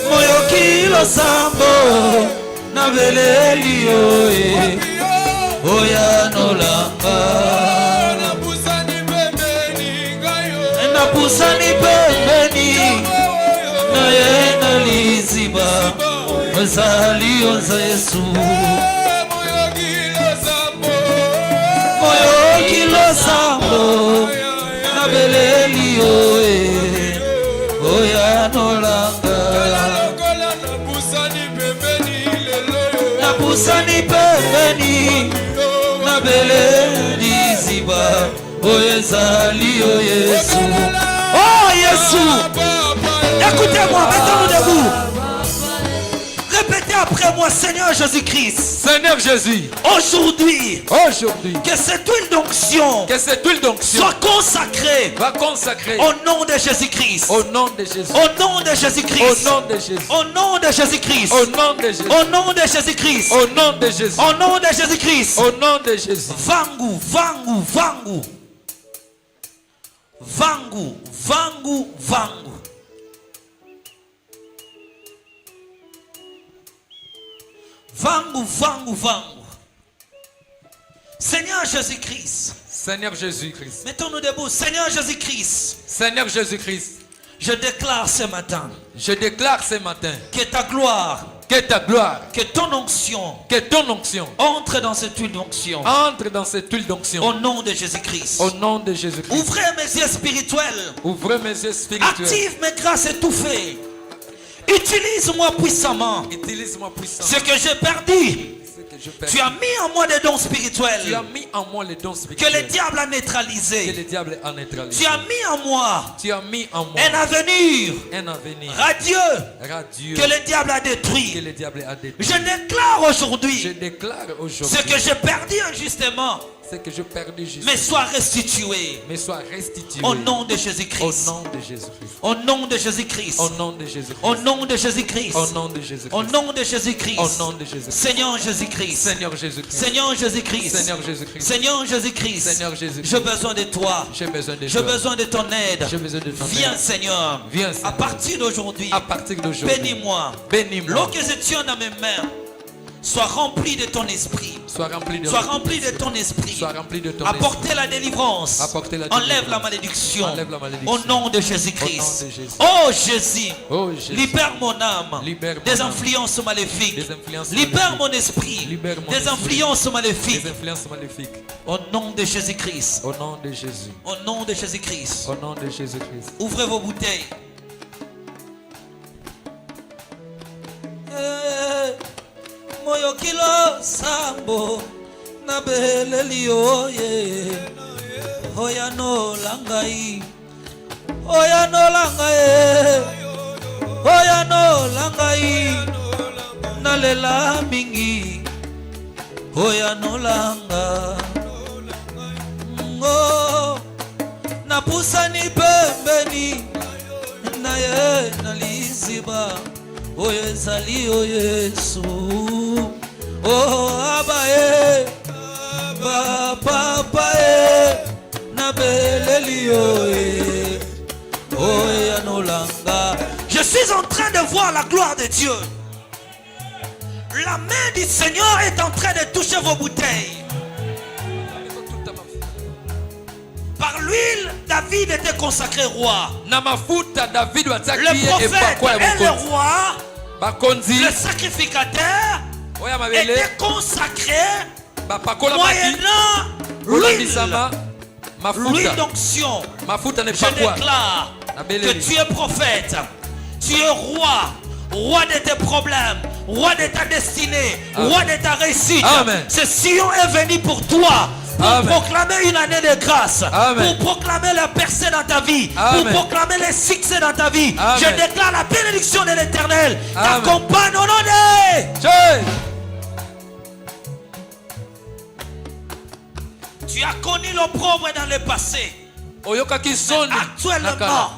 moyo kilo sambo na beleli oye oya nolanga na pusani pembeni na ye na liziba sali o Yesu moyo kilo sambo na beleli oye oya nolanga na pusani pembeni na beleli ziba oye zali o Yesu oh Jésus. Écoutez-moi, mettons-nous debout. Répétez après moi, Seigneur Jésus-Christ. Seigneur Jésus, Aujourd'hui, que cette huile d'onction soit consacrée va consacrer au nom de Jésus-Christ. au nom de Jésus. Au nom de Jésus-Christ. Au nom de Jésus. Au nom de Jésus-Christ. Au nom de Jésus. Au nom de Jésus-Christ. Au nom de Jésus. Au nom de Jésus-Christ. Au nom de Jésus. Vangu, vangu, vangu. Vangu, vangu, vangu. Vangu, vangu, vangu. Seigneur Jésus-Christ. Seigneur Jésus-Christ. Mettons-nous debout. Seigneur Jésus-Christ. Seigneur Jésus-Christ. Je déclare ce matin. Je déclare ce matin. Que ta gloire. Que ta gloire. Que ton onction. Que ton onction. Entre dans cette huile d'onction. Entre dans cette huile d'onction. Au nom de Jésus-Christ. Au nom de Jésus-Christ. Ouvrez mes yeux spirituels. Ouvrez mes yeux spirituels. Active mes grâces étouffées. Utilise-moi puissamment. Utilise-moi puissamment. Ce que j'ai perdu. Tu as mis en moi des dons spirituels. Tu as mis en moi les dons Que spirituels. le diable a neutralisé. Que le diable a neutralisé. Tu as mis en moi. Tu as mis en moi Un avenir. un avenir Radieux. radieux. Que le diable a Que détruit. le diable a détruit. Je déclare Je aujourd'hui. déclare aujourd'hui. Ce que j'ai perdu injustement. C'est que je perdis juste. Mais soit restitué. Mais soit restitué. Au nom de Au Jésus-Christ. nom de Jésus-Christ. Au nom de Jésus-Christ. Au nom de Jésus-Christ. Au nom de Jésus-Christ. Au nom de Jésus-Christ. Au nom de Jésus-Christ. Au nom de Jésus-Christ. Seigneur Jésus-Christ. Seigneur Jésus-Christ. Seigneur Jésus-Christ. Seigneur Jésus-Christ. Seigneur Jésus-Christ. Seigneur Jésus-Christ. J'ai besoin de toi. J'ai besoin de J'ai toi. besoin de ton aide. J'ai besoin de ton Viens aide. Seigneur. Viens, Seigneur. À partir d'aujourd'hui. À partir d'aujourd'hui. Bénis-moi. Bénis-moi. L'eau que je tiens dans mes mains. Sois rempli de ton esprit. Sois rempli de Sois rempli de ton esprit. Sois rempli de ton Apportez la délivrance. Apportez la Enlève délivrance. la malédiction. Enlève la malédiction. Au nom de Au Jésus-Christ. nom de Jésus. Oh Jésus. Oh Jésus. Libère mon âme Libère mon des âme. influences maléfiques. Des influences Libère maléfiques. mon esprit Libère mon des esprit. influences maléfiques. Des influences maléfiques. Au nom de Jésus-Christ. Au nom de Jésus. Au nom de Jésus-Christ. Au nom de Jésus-Christ. Ouvrez vos bouteilles. Moyo kilo sambo na beleli oye Oya no langai Oya no langai Oya no langai Nalela mingi Oya no langa Ngo Napusani pembeni Naye naliziba Oye ezali o Yesu Oh abaye Papa Na beleli oye Oye anolanga. Je suis en train de voir la gloire de Dieu. La main du Seigneur est en train de toucher vos bouteilles. Par l'huile, David était consacré roi. Le prophète et le roi, le sacrificateur, était consacré moyennant l'huile d'onction. Je déclare que tu es prophète, tu es roi, roi de tes problèmes, roi de ta destinée, roi de ta réussite. Amen. Ce Sion est venu pour toi. Pour Amen. proclamer une année de grâce. Amen. Pour proclamer la percée dans ta vie. Amen. Pour proclamer les succès dans ta vie. Amen. Je déclare la bénédiction de l'Éternel Amen. t'accompagne au nom de... Tu as connu l'opprobre dans le passé. Actuellement,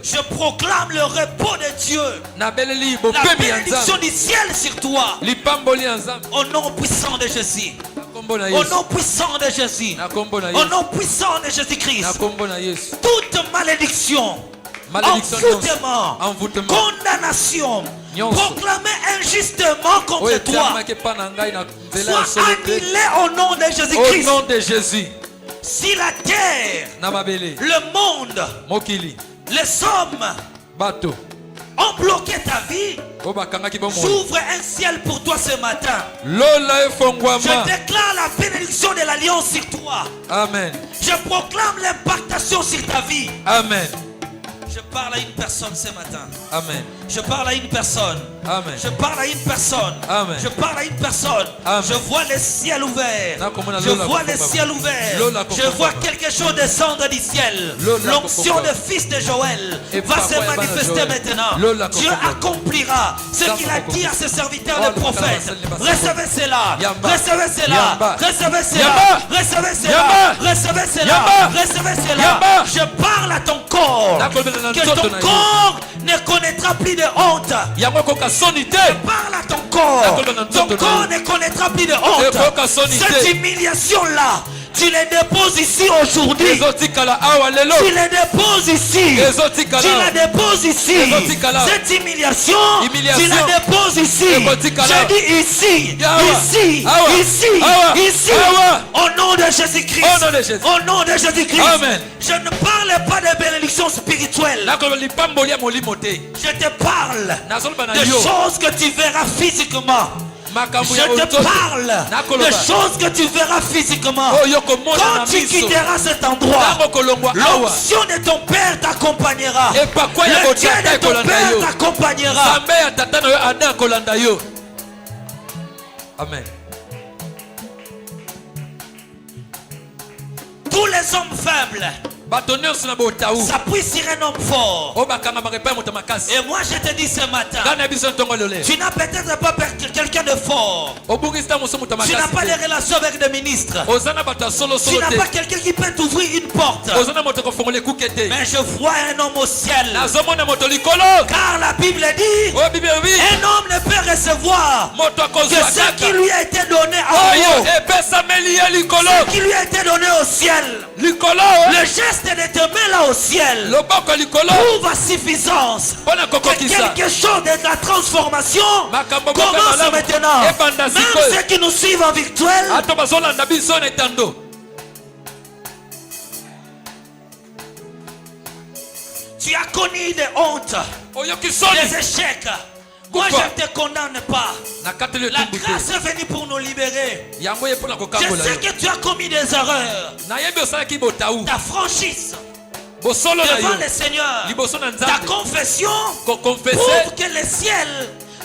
je proclame le repos de Dieu. La bénédiction du ciel sur toi. Au nom puissant de Jésus. Au nom puissant de Jésus. Au nom puissant de Jésus-Christ. Toute malédiction, envoûtement, condamnation, proclamée injustement contre toi, soit annulée au nom de Jésus-Christ. Au nom de Jésus. Si la terre, le monde, les hommes ont bloqué ta vie, j'ouvre un ciel pour toi ce matin. Je déclare la bénédiction de l'alliance sur toi. Amen. Je proclame l'impactation sur ta vie. Amen. Je parle à une personne ce matin. Amen. Je parle à une personne. Amen. Je parle à une personne. Amen. Je parle à une personne. Amen. Je vois le ciel ouvert. Na komona Je lola vois koko le baba. ciel ouvert. Lola koko Je vois baba. quelque chose descendre du ciel. Lola L'onction koko de baba. fils de Joël Et va papa se ya bana manifester Joël. maintenant. Lola koko Dieu baba. accomplira ce Zamba qu'il a koko dit à baba. ses serviteurs Oh, les prophètes. le baba. Recevez cela. Yamba. Recevez cela. Yamba. Recevez cela. Yamba. Recevez cela. Yamba. Recevez cela. Yamba. Recevez cela. Yamba. Je parle à ton corps. Na kolobela na Que nzoto ton na yo. corps ne connaîtra plus de honte. Yango koka soni te. Parle à ton corps. Ton corps ne connaîtra plus de honte. Cette humiliation-là, tu les déposes ici aujourd'hui. Ezotikala awa lelo. Tu les déposes ici. Ezotikala. Tu la déposes ici. Ezotikala. Cette humiliation, Humiliation. tu la déposes ici. Ezotikala. Je dis ici, Yawa. ici, Awa. ici, Awa. ici. Awa. Au nom de Jésus-Christ. Au nom de Jésus. Au nom de Jésus-Christ. Amen. Je ne parle pas de bénédiction spirituelle. Na kolobela lipamboli ya molimo te. Je te parle Nazoloba na de yo. choses que tu verras physiquement. Makambo ya Je te ototo. parle Nakoloba. de choses que tu verras physiquement. Oh, yoko mona Quand na tu miso. quitteras cet endroit, Tango kolongwa awa. l'onction de ton Père t'accompagnera. Et par quoi ya Le Dieu kotata de ton ekolanda Père yo. t'accompagnera. Zambe ya tata na yo ada kolanda yo. Amen. Tous les hommes faibles Bato nyonso na botaou. s'appuient sur un homme fort. O bakanga marepa moto makasi. Et moi je te dis ce matin, Dana biso ntongo lole. tu n'as peut-être pas quelqu'un de fort. Obungista moso moto Tu n'as makasi. pas de relation avec des ministres. Ozana bato solo Tu solo n'as te. pas quelqu'un qui peut t'ouvrir une porte. Ozana moto ko fongole kukete. Mais je vois un homme au ciel. Nazomona moto likolo. Car la Bible dit, O bibi oui. un homme ne peut recevoir Moto que akozwa ce qui kaka. lui a été donné en Oyo haut, epesa meli ya likolo. ce qui lui a été donné au ciel. Likolo. Le geste de te mettre là au ciel Loboko likolo. prouve à suffisance Pona que kokokisa. quelque chose de la transformation Makambo commence malamu. maintenant. Ebanda Même sikoyo. ceux qui nous suivent en virtuel, Ato bazolanda biso na etando. tu as connu des hontes, Oyoki des soni. échecs. Moi, Pourquoi? je ne te condamne pas. Na katele La tumbute. grâce est venue pour nous libérer. Yango ye pona Je kokambola sais yo. que tu as commis des erreurs. Na yebi osalaki botaou. Ta franchise Bosolo na devant yo. le Seigneur, Liboso na ta nzambe. confession Ko confesse. prouve que le ciel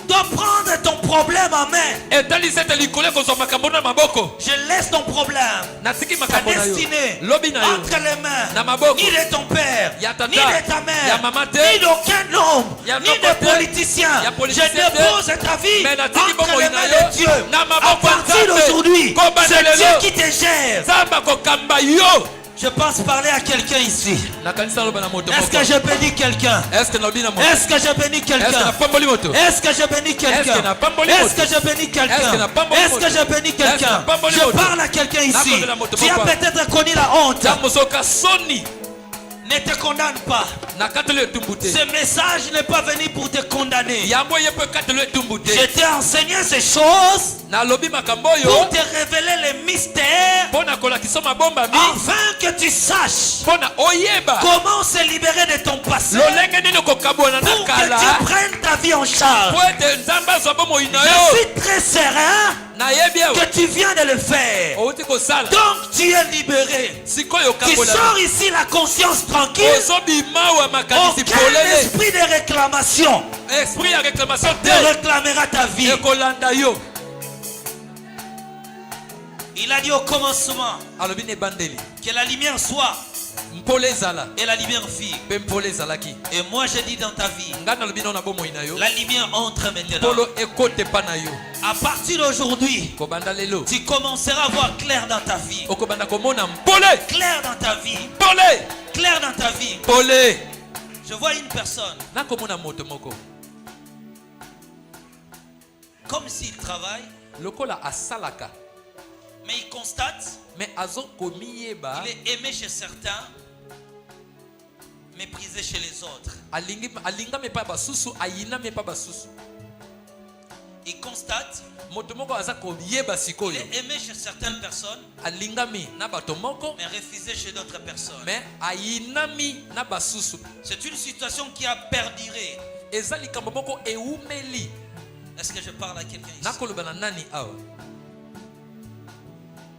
doit prendre ton problème en main. Etali sete likolo kozwa makambo na maboko. Je laisse ton problème, Natiki ta makambo na yo. destinée, Lobi na yo. entre les mains Na maboko. ni de ton père, Ya tata. ni de ta mère, Ya mama te. ni d'aucun homme, Ya ni noko de te. politicien. Ya Je politicien te. dépose ta vie Mais natiki entre bongo les ina mains yo. de Dieu. Na À maboko partir nzambe. d'aujourd'hui, Koba c'est na Dieu lelo. qui te gère. Zamba kokamba yo. Je pense parler à quelqu'un ici. Na kanisa loba na moto Est-ce moko. que je bénis quelqu'un? Est-ce que lobi na moto? Est-ce que je bénis Est-ce que na quelqu'un? pamboli moto? Est-ce que je bénis Est-ce que quelqu'un? na pamboli Est-ce moto? que je bénis Est-ce que quelqu'un? na pamboli Est-ce que moto? je bénis Est-ce que na quelqu'un? pamboli Je moto? parle à quelqu'un ici. Nakondela moto Tu as moko. peut-être connu la honte. Zamosoka soni. Ne te condamne pas. Na katele tumbute. Ce message n'est pas venu pour te condamner. Yango ye pe katele tumbute. Je t'ai enseigné ces choses Na lobi makambo yo. pour te révéler les mystères Pona kolakisa mabomba mi. afin que tu saches Pona oyeba. comment se libérer de ton passé Lolenge nini kokabwana na pour que kala. tu prennes ta vie en charge. Po ete nzambe azwa bomoi na Je yo. suis très serein Nayebi awa. que tu viens de le faire. Outi kosala. Donc tu es libéré. Sikoyo Tu kabola. sors ici la conscience tranquille. Ozobima wa makanisi Aucun polele. esprit de réclamation Esprit ya réclamation te te. réclamera ta vie. Ekolanda yo. Il a dit au commencement Alobi ne bandeli. que la lumière soit Mpole zala. et la lumière vive. Pe mpole zalaki. Et moi je dis dans ta vie, Nga nalobi na bomoi na yo. la lumière entre maintenant. Polo ekote pa na yo. À partir d'aujourd'hui, Kobanda lelo. tu commenceras à voir clair dans ta vie. Okobanda komona mpole. Clair dans ta vie. Pole. Clair dans ta vie. Pole. Je vois une personne Na komona moto moko. comme s'il travaille, Lokola asalaka. mais il constate, Mais azo komiyeba. il est aimé chez certains, méprisé chez les autres. Alinga me pa basusu. Ayina me pa basusu. Il constate, Moto moko aza koyeba il sikoyo. est aimé chez certaines personnes, Alingami na bato moko. mais refusé chez d'autres personnes. Mais ayinami na basusu. C'est une situation qui a perduré. Eza likambo moko eumeli. Est-ce que je parle à quelqu'un ici? Nakoloba na nani awa.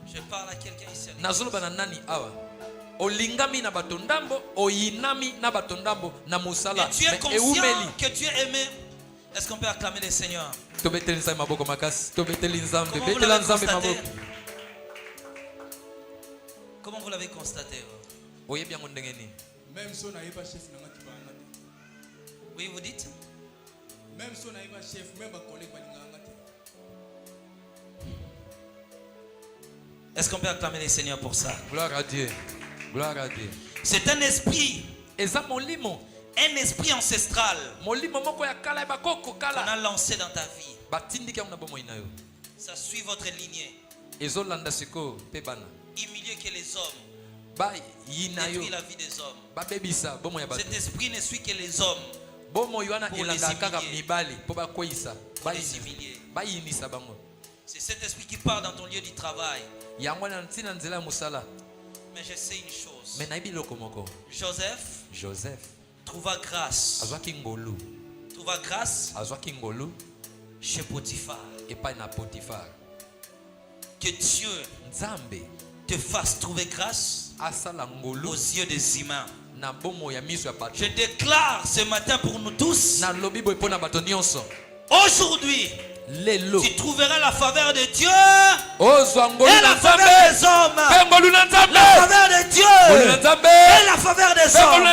Je parle à quelqu'un ici. Nazoloba na nani awa. olingami na batondambo, oyinami na batondambo na musala. Et tu es conscient que tu es aimé. Est-ce qu'on peut acclamer le Seigneur? Comment vous l'avez constaté? Comment vous l'avez constaté? Même si on n'avait pas chef, Oui, vous dites? Même si on n'avait pas chef, même pas collègue. Est-ce qu'on peut acclamer le Seigneur pour ça? Gloire à Dieu. Gloire à Dieu. C'est un esprit. Un esprit ancestral qu'on a lancé dans ta vie. Ça suit votre lignée. Il milieu que les hommes. Détruit la vie des hommes. Cet esprit ne suit que les hommes. Pour les humilier. C'est cet esprit qui part dans ton lieu du travail. Mais je sais une chose. Joseph trouva grâce chez Potiphar. Que Dieu te fasse trouver grâce aux yeux des humains. Je déclare ce matin pour nous tous, aujourd'hui, tu trouveras la faveur de Dieu et la faveur des hommes. La faveur de Dieu et la faveur des hommes.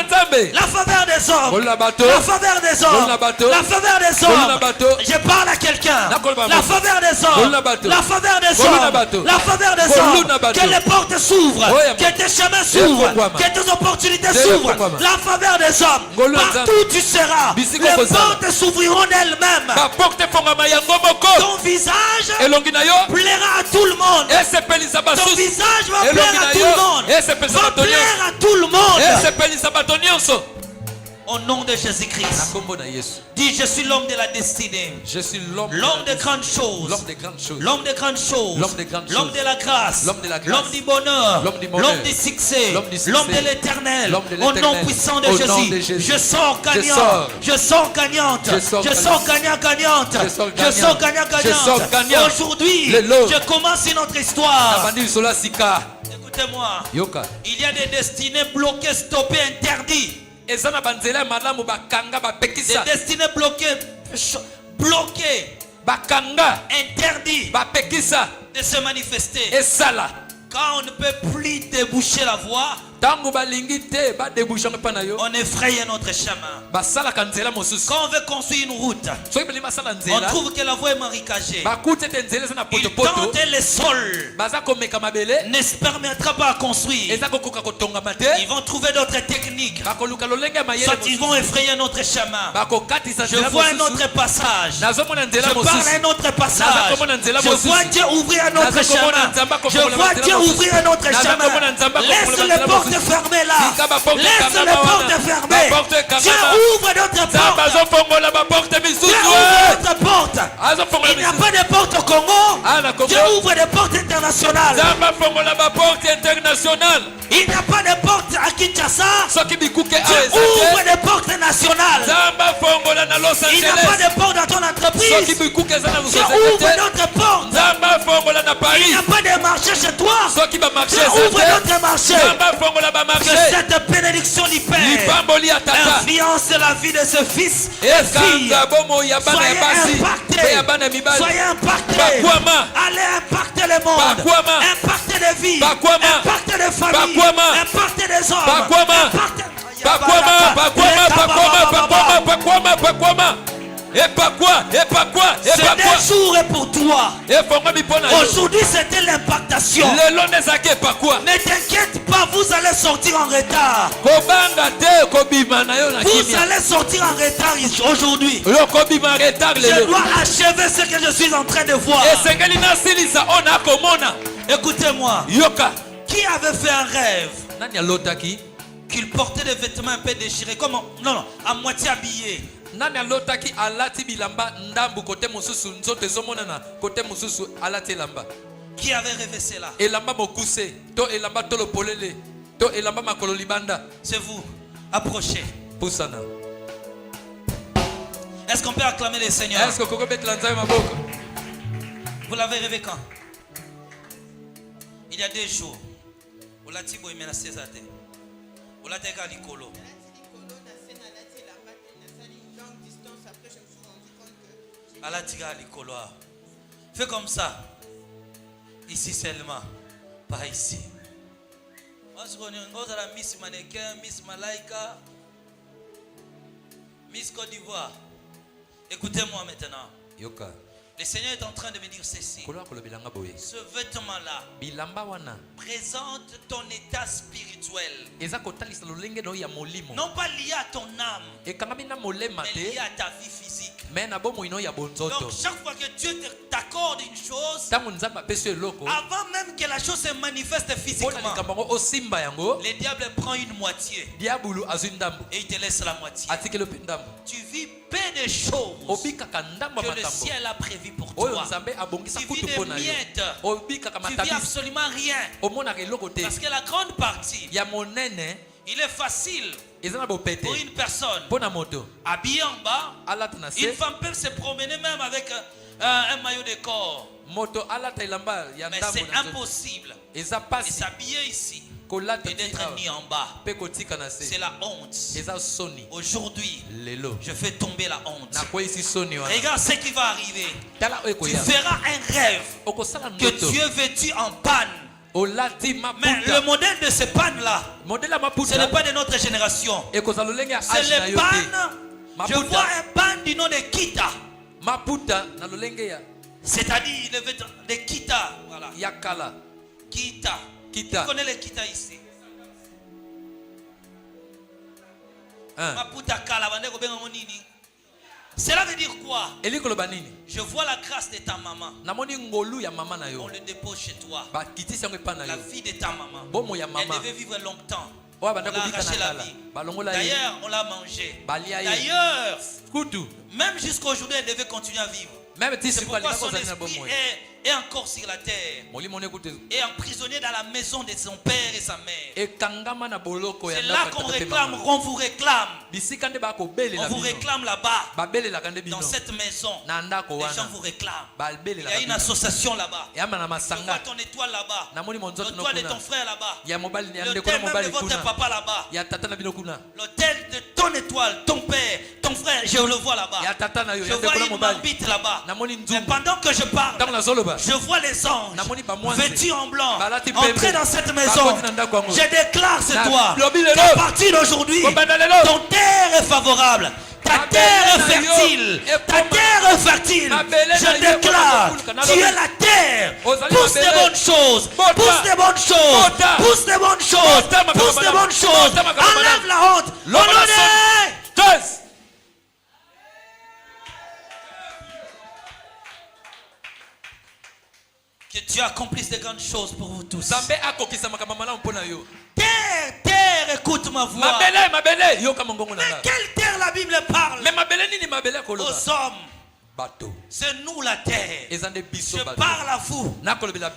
La faveur des hommes. La faveur des hommes. La faveur des hommes. Je parle à quelqu'un. La faveur des hommes. La faveur des hommes. La faveur des hommes. Que les portes s'ouvrent. Que tes chemins s'ouvrent. Que tes opportunités s'ouvrent. La faveur des hommes. Partout où tu seras, les portes s'ouvriront d'elles-mêmes. Ton visage plaira à tout le monde. Ton visage va plaire à tout le monde. Va plaire à tout le monde. Au nom de Jésus-Christ. Dis, je suis l'homme de la destinée. Je suis l'homme de grandes choses. L'homme de grandes choses. L'homme de grandes choses. L'homme de grandes L'homme de la grâce. L'homme de la grâce. L'homme du bonheur. L'homme du bonheur. L'homme du succès. L'homme du succès. L'homme de l'éternel. L'homme de Au l'éternel. nom puissant de Au nom de Jésus. Jésus. Je sors gagnant. Je sors gagnante. Je sors gagnant-gagnante. Je sors Je sors gagnant. gagnant-gagnante. Aujourd'hui, je commence une autre histoire. Écoutez-moi. Il y a des destinées bloquées, stoppées, interdites. Des destinées bloquées, interdites de se manifester. Quand on ne peut plus déboucher la voie, on effraie notre chemin. Quand on veut construire une route, on trouve que la voie est marécageuse. Il tente le sol, ne se permettra pas à construire. Ils vont trouver d'autres techniques. Soit ils vont effrayer notre chemin. Je vois un autre passage. Je parle un autre passage. Je vois Dieu ouvrir un autre chemin. Je vois Dieu ouvrir un autre chemin. Laisse les portes fermées là. Laisse les portes fermées. Dieu ouvre d'autres portes. Dieu ouvre d'autres portes. Il n'y a pas de porte au Congo. Dieu ouvre des portes internationales. Il n'y a pas de porte à Kinshasa. Dieu ouvre des portes nationales. Il n'y a pas de porte dans ton entreprise. Dieu ouvre d'autres portes. Il n'y a pas de marché chez toi. Dieu ouvre d'autres marchés. Que cette bénédiction libère, influence la vie de ce fils et fille. Soyez impactés. Allez impacter le monde. Impacter les vies. Impacter les familles. Impacter les hommes. C'est des jours pour toi. Aujourd'hui c'était l'impactation. Ne t'inquiète pas, vous allez sortir en retard. Vous allez sortir en retard aujourd'hui. Je dois achever ce que je suis en train de voir. Écoutez-moi. Qui avait fait un rêve qu'il portait des vêtements un peu déchirés, comme à moitié habillés? Nani alotaki alati bilamba ndambu kote mususu nzote zomonana kote mususu alati elamba. Qui avait rêvé cela? Elamba mokuse to elamba tolo polele to elamba makolo libanda. C'est vous. Approchez. Poussana. Est-ce qu'on peut acclamer le Seigneur? Est-ce que koko betla nzambe maboko? Vous l'avez rêvé quand? Il y a 2 jours. Olati boy mena 16 até. Olateka likolo. Alatika likolo. Fais comme ça. Ici seulement. Pas ici. Moi, je connais la Miss Mannequin, Miss Malaika, Miss Côte d'Ivoire. Écoutez-moi maintenant. Yoka. Le Seigneur est en train de me dire ceci. Ce vêtement-là présente ton état spirituel. Non pas lié à ton âme, mais lié à ta vie physique. Donc chaque fois que Dieu t'accorde une chose, avant même que la chose se manifeste physiquement, le diable prend une moitié et il te laisse la moitié. Tu vis peu de choses que le ciel a prévu pour toi. Tu vis des miettes. Tu vis absolument rien. Parce que la grande partie, il est facile pour une personne habillée en bas. Une femme peut se promener même avec un maillot de corps. Mais c'est impossible de s'habiller ici et d'être mis en bas. C'est la honte. Aujourd'hui, je fais tomber la honte. Regarde ce qui va arriver. Tu feras un rêve que tu es vêtu en panne. Mais le modèle de ces pannes-là, ce n'est pas de notre génération. C'est les pannes. Je vois un panne du nom de Kita. C'est-à-dire le vêtement de Kita. Voilà. Kita. Qui connaît les Kita ici? Maputa Kala. Cela veut dire quoi? Je vois la grâce de ta maman. On le dépose chez toi. La vie de ta maman. Elle devait vivre longtemps. On l'a arraché la vie. D'ailleurs, on l'a mangé. D'ailleurs, même jusqu'à aujourd'hui, elle devait continuer à vivre. C'est pourquoi son esprit est encore sur la terre. Et emprisonné dans la maison de son père et sa mère. C'est là qu'on réclame, on vous réclame. On vous réclame là-bas. Dans cette maison, les gens vous réclament. Il y a une association là-bas. Je vois ton étoile là-bas. L'étoile de ton frère là-bas. L'hôtel même de votre papa là-bas. L'hôtel de ton étoile, ton père, ton frère, je le vois là-bas. Je vois une marbite là-bas. Mais pendant que je parle, je vois les anges vêtus en blanc entrer dans cette maison. Je déclare c'est toi qu'à partir d'aujourd'hui, ton terre est favorable. Ta terre est fertile. Ta terre est fertile. Je déclare, tu es la terre. Pousse des bonnes choses. Pousse des bonnes choses. Pousse des bonnes choses. Pousse des bonnes choses. Enlève la honte. Honoré. Que Dieu accomplisse de grandes choses pour vous tous. Terre, écoute ma voix. Mais quelle terre la Bible parle? Aux hommes. C'est nous la terre. Je parle à vous.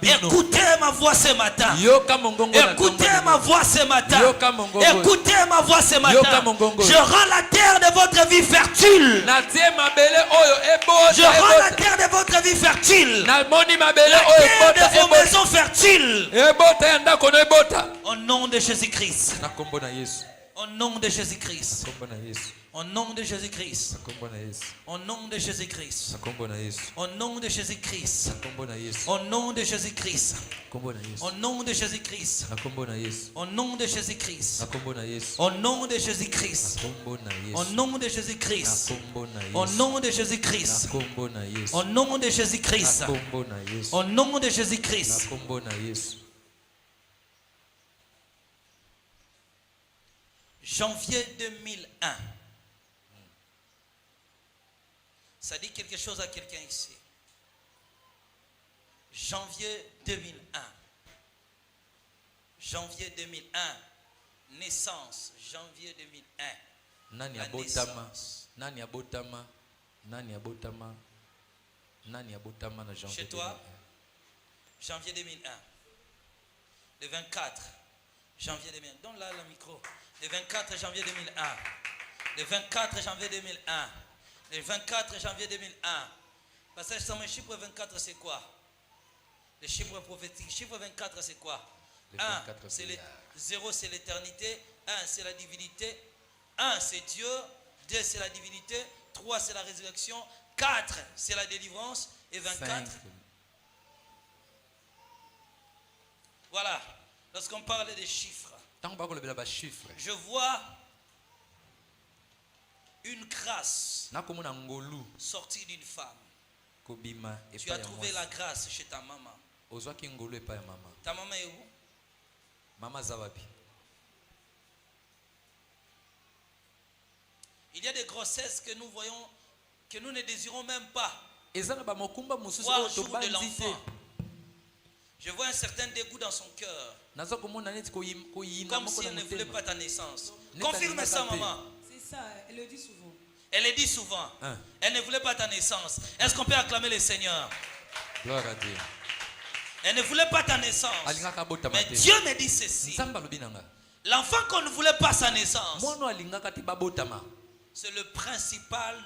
Écoutez ma voix ce matin. Écoutez ma voix ce matin. Écoutez ma voix ce matin. Je rends la terre de votre vie fertile. Je rends la terre de votre vie fertile. La terre de vos maisons fertiles. Au nom de Jésus-Christ. Au nom de Jésus-Christ. Au nom de Jésus-Christ. Au nom de Jésus-Christ. Au nom de Jésus-Christ. Au nom de Jésus-Christ. Au nom de Jésus-Christ. Au nom de Jésus-Christ. Au nom de Jésus-Christ. Au nom de Jésus-Christ. Au nom de Jésus-Christ. Au nom de Jésus-Christ. Au nom de Jésus-Christ. Janvier 2001. Ça dit quelque chose à quelqu'un ici. Janvier 2001. Janvier 2001. Naissance. Janvier 2001. Nani abotama na janvier. Chez toi, janvier 2001. Le 24 janvier 2001. Donne là le micro. Le 24 janvier 2001. Le 24 janvier 2001. Le 24 janvier 2001. Passage sur le chiffre 24, c'est quoi? Le chiffre prophétique. Chiffre 24, c'est quoi? Les 1, 24 c'est milliards. 0, c'est l'éternité. 1, c'est la divinité. 1, c'est Dieu. 2, c'est la divinité. 3, c'est la résurrection. 4, c'est la délivrance. Et 24. 5. Voilà. Lorsqu'on parle des chiffres, Tant que vous avez chiffre. je vois une grâce Nakomona ngolu sortie d'une femme. kobima Tu as trouvé la grâce chez ta maman. Ozwaki ngolu epa ya mama. Ta maman est où? Mama zawapi. Il y a des grossesses que nous voyons, que nous ne désirons même pas. Ezana ba mokumba mususu Voir o le to jour de banzite. l'enfant. Je vois un certain dégoût dans son cœur. Nazo komona neti ko yina Comme moko si na elle ne voulait motema. pas ta naissance. N'est Confirme pas ça, ta maman. C'est ça, elle le dit souvent. Elle le dit souvent. Hein. Elle ne voulait pas ta naissance. Est-ce qu'on peut acclamer le Seigneur? Gloire à Dieu. Elle ne voulait pas ta naissance. Alingaka bota Mais mate. Dieu me dit ceci. Nzamba lobi nanga. L'enfant qu'on ne voulait pas sa naissance, Mono alingaka ti babotama. c'est le principal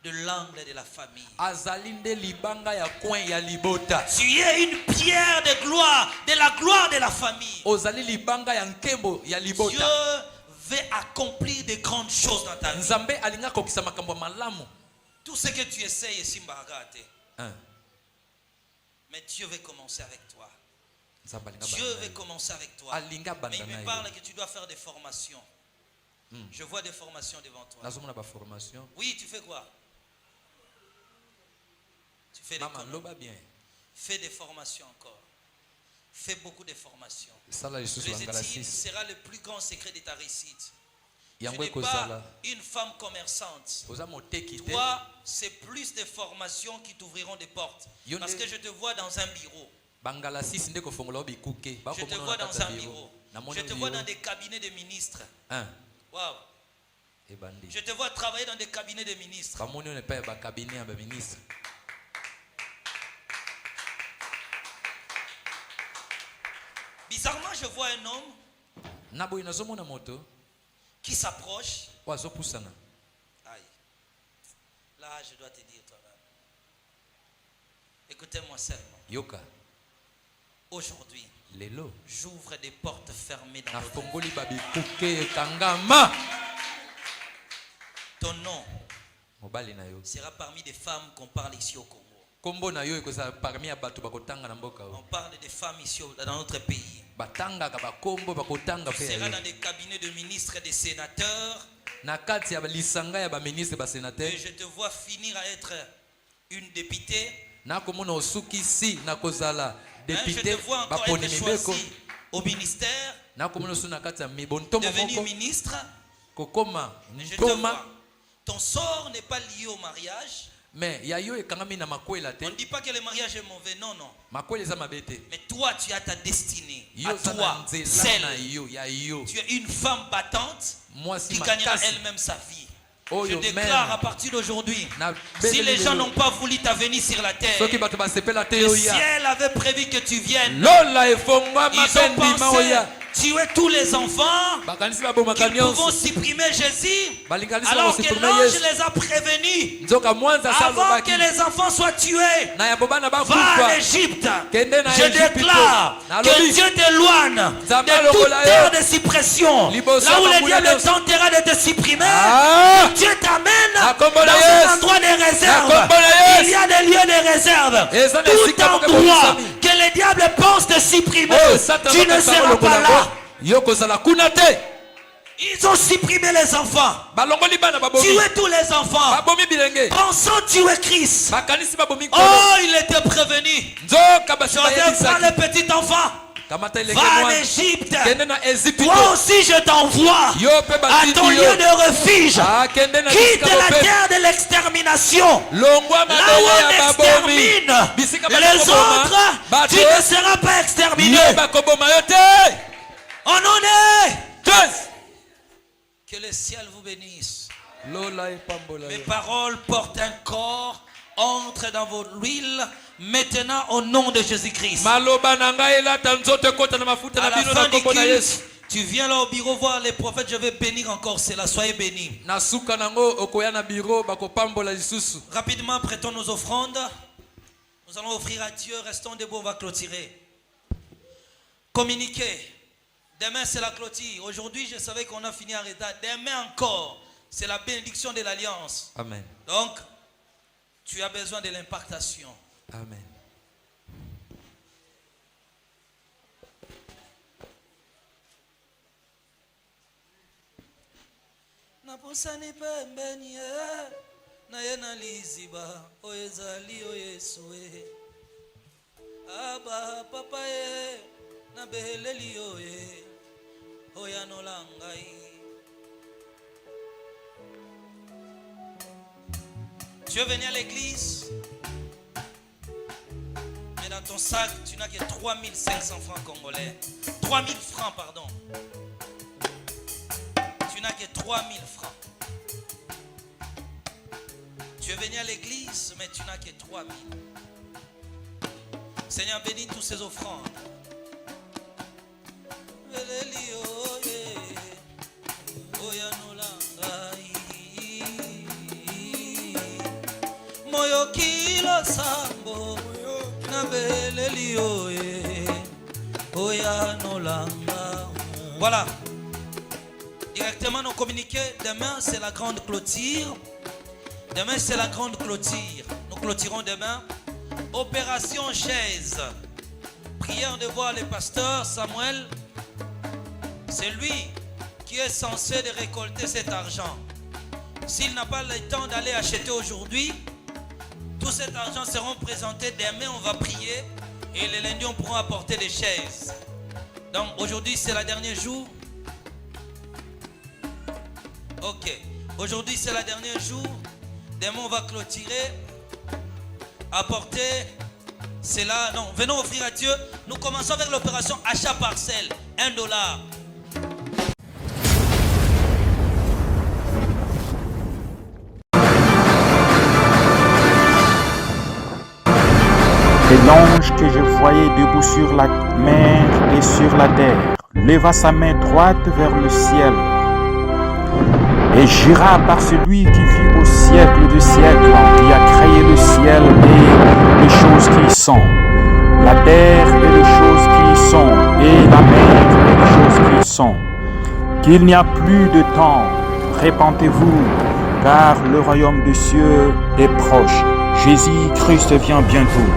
de l'angle de la famille. Azalinde libanga ya coin ya libota. Tu es une pierre de gloire, de la gloire de la famille. Ozali libanga ya nkembo ya Dieu libota. veut accomplir de grandes choses dans ta vie. Nzambe alinga kokisa makambo malamu. Tout ce que tu essayes est simbaragate. Hein. Mais Dieu veut commencer avec toi. Nzambe alinga Dieu banda veut na yo. commencer avec toi. Alinga Mais il banda na me yo. parle que tu dois faire des formations. Je vois des formations devant toi. Nazomona ba formation. Oui, tu fais quoi? Tu fais des Mama conneries. loba bien. Fais des formations encore. Fais beaucoup de formations. Sala lisusu Les bangala études 6. sera le plus grand secret de ta réussite. Tu Yango n'es pas ekozala. une femme commerçante. Oza moteki te. Toi, c'est plus de formations qui t'ouvriront des portes. Yo Parce ne- que je te vois dans un bureau. Bangala 6 nde kofongola bikuke. Je te vois dans un bureau. Je te vois dans des cabinets de ministres. Hein. Waouh. Ebandi. Je te vois travailler dans des cabinets de ministres. Bamoni on pas ba cabinet ya ba ministre. Bizarrement, je vois un homme Naboy nazomona moto. qui s'approche. Wazo pusana. Aïe. Là, je dois te dire toi-même. Écoutez-moi seulement. Yoka. Aujourd'hui, Lelo. j'ouvre des portes fermées dans Na votre vie. fongoli ba bikuke kangama. Ton nom Mobali na yo. sera parmi des femmes qu'on parle ici au Congo. Kombo na yo ekoza parmi ya bato bakotanga na mboka On o. parle des femmes ici dans notre pays. Batanga ka bakombo bakotanga Tu pe seras ya dans yo. des cabinets de ministres et de sénateurs. Na kati ya lisanga ya ba ministre ba sénateur. Et je te vois finir à être une députée. Na komona osukisi na kozala Hein, je député te vois ba encore poni être mibeko. choisi au ministère, Na komona suna kati ya mibonto devenu moko ministre. kokoma Et je te ntoma. vois. Ton sort n'est pas lié au mariage. Mais ya yo ekangami na makwela te. On ne dit pas que le mariage est mauvais, non, non. Makwela eza mabe te. Mais toi, tu as ta destinée. Yo À za na toi, nzela celle. na yo ya yo. Tu es une femme battante Mwasi qui gagnera makasi. elle-même sa vie. Oh, Je yo déclare même. à partir d'aujourd'hui, Na si les gens belelelo. n'ont pas voulu ta venue sur la terre, Soki bato basepela te le yo ya. ciel avait prévu que tu viennes. Lola efongwa Ils ont mapendi pensé maoya. tuer tous les enfants, Bakanisi babomaka qu'ils pouvons nyonso. supprimer Jésus, Balinganisi alors que bakosupprime l'ange Yesu. les a prévenus. Nzoka mwanza sa Avant lobaki. que les enfants soient tués, Na ya bobana va à bakufa. l'Égypte. Kende na Je Égypte. déclare Na que lobi. Dieu t'éloigne Nzambe de toute lokola yo. terre de suppression. Liboso Là où le bambula diable nyonso. tentera de te supprimer, Ah! Dieu t'amène Na kombo dans na un Yesu. endroit de Na réserve. kombo na Il y Yesu. a des lieux de réserve. Eza na Tout esika moke endroit bokisami. que le diable pense de supprimer, Oh, Satan tu ne bakosala seras lokola pas là. ngo. Yo kozala kuna te. Ils ont supprimé les enfants, Balongoli bana babomi. tué tous les enfants, Babomi bilenge. pensant tuer Christ. Bakanisi babomi kolo. Oh, il était prévenu. Nzoka basi Joseph, prends bayebisaki. le petit enfant, Kamata elenge va en mwana. Égypte. Kende na Égypte. Toi aussi, je t'envoie Yo pe à batindi ton yo. lieu de refuge. Ah, kende na Quitte bisika la bope. terre de l'extermination. Longwa Là où mabele on ya babomi. extermine Bisika les bakoboma. autres, Bato. tu ne seras pas exterminé. Yo bakoboma yo te. On en est. Tous. Que le ciel vous bénisse. Lola epambola Mes yo. paroles portent un corps. Entre dans vos huiles maintenant au nom de Jésus-Christ. Maloba na ngai elata nzoto ekota na mafuta À na la bino fin na du kombo na Yesu. culte, tu viens là au bureau voir les prophètes. Je vais bénir encore cela. Soyez bénis. Na suka nango okoya na biro bakopambola lisusu. Rapidement, prêtons nos offrandes. Nous allons offrir à Dieu. Restons debout, on va clôturer. Communiquez. Demain, c'est la clôture. Aujourd'hui, je savais qu'on a fini en retard. Demain encore, c'est la bénédiction de l'alliance. Amen. Donc, tu as besoin de l'impactation. Amen. Napusani pembeni na yena liziba oyezali oyesue aba papa na beleli oye oyanolangai. Tu veux venir à l'église, mais dans ton sac tu n'as que 3500 francs congolais. 3000 francs, pardon. Tu n'as que 3000 francs. Tu es venu à l'église, mais tu n'as que 3000. Seigneur, bénis tous ces offrandes. Moyo kilo sambo na beleli oye oya nolanga. Voilà. Directement nous communiquer. Demain c'est la grande clôture. Demain c'est la grande clôture. Nous clôturons demain. Opération chaise. Prière de voir le pasteur Samuel. C'est lui qui est censé de récolter cet argent. S'il n'a pas le temps d'aller acheter aujourd'hui, tout cet argent sera présenté. Demain on va prier et le lundi on pourra apporter des chaises. Donc aujourd'hui c'est le dernier jour. Ok, aujourd'hui c'est le dernier jour. Demain on va clôturer. Apporter cela. Non, venons offrir à Dieu. Nous commençons avec l'opération achat parcelle. $1. Et l'ange que je voyais debout sur la mer et sur la terre leva sa main droite vers le ciel et jura par celui qui vit au siècle des siècles, qui a créé le ciel et les choses qui y sont, la terre et les choses qui y sont, et la mer et les choses qui y sont, qu'il n'y a plus de temps. Répentez-vous, car le royaume des cieux est proche. Jésus-Christ vient bientôt.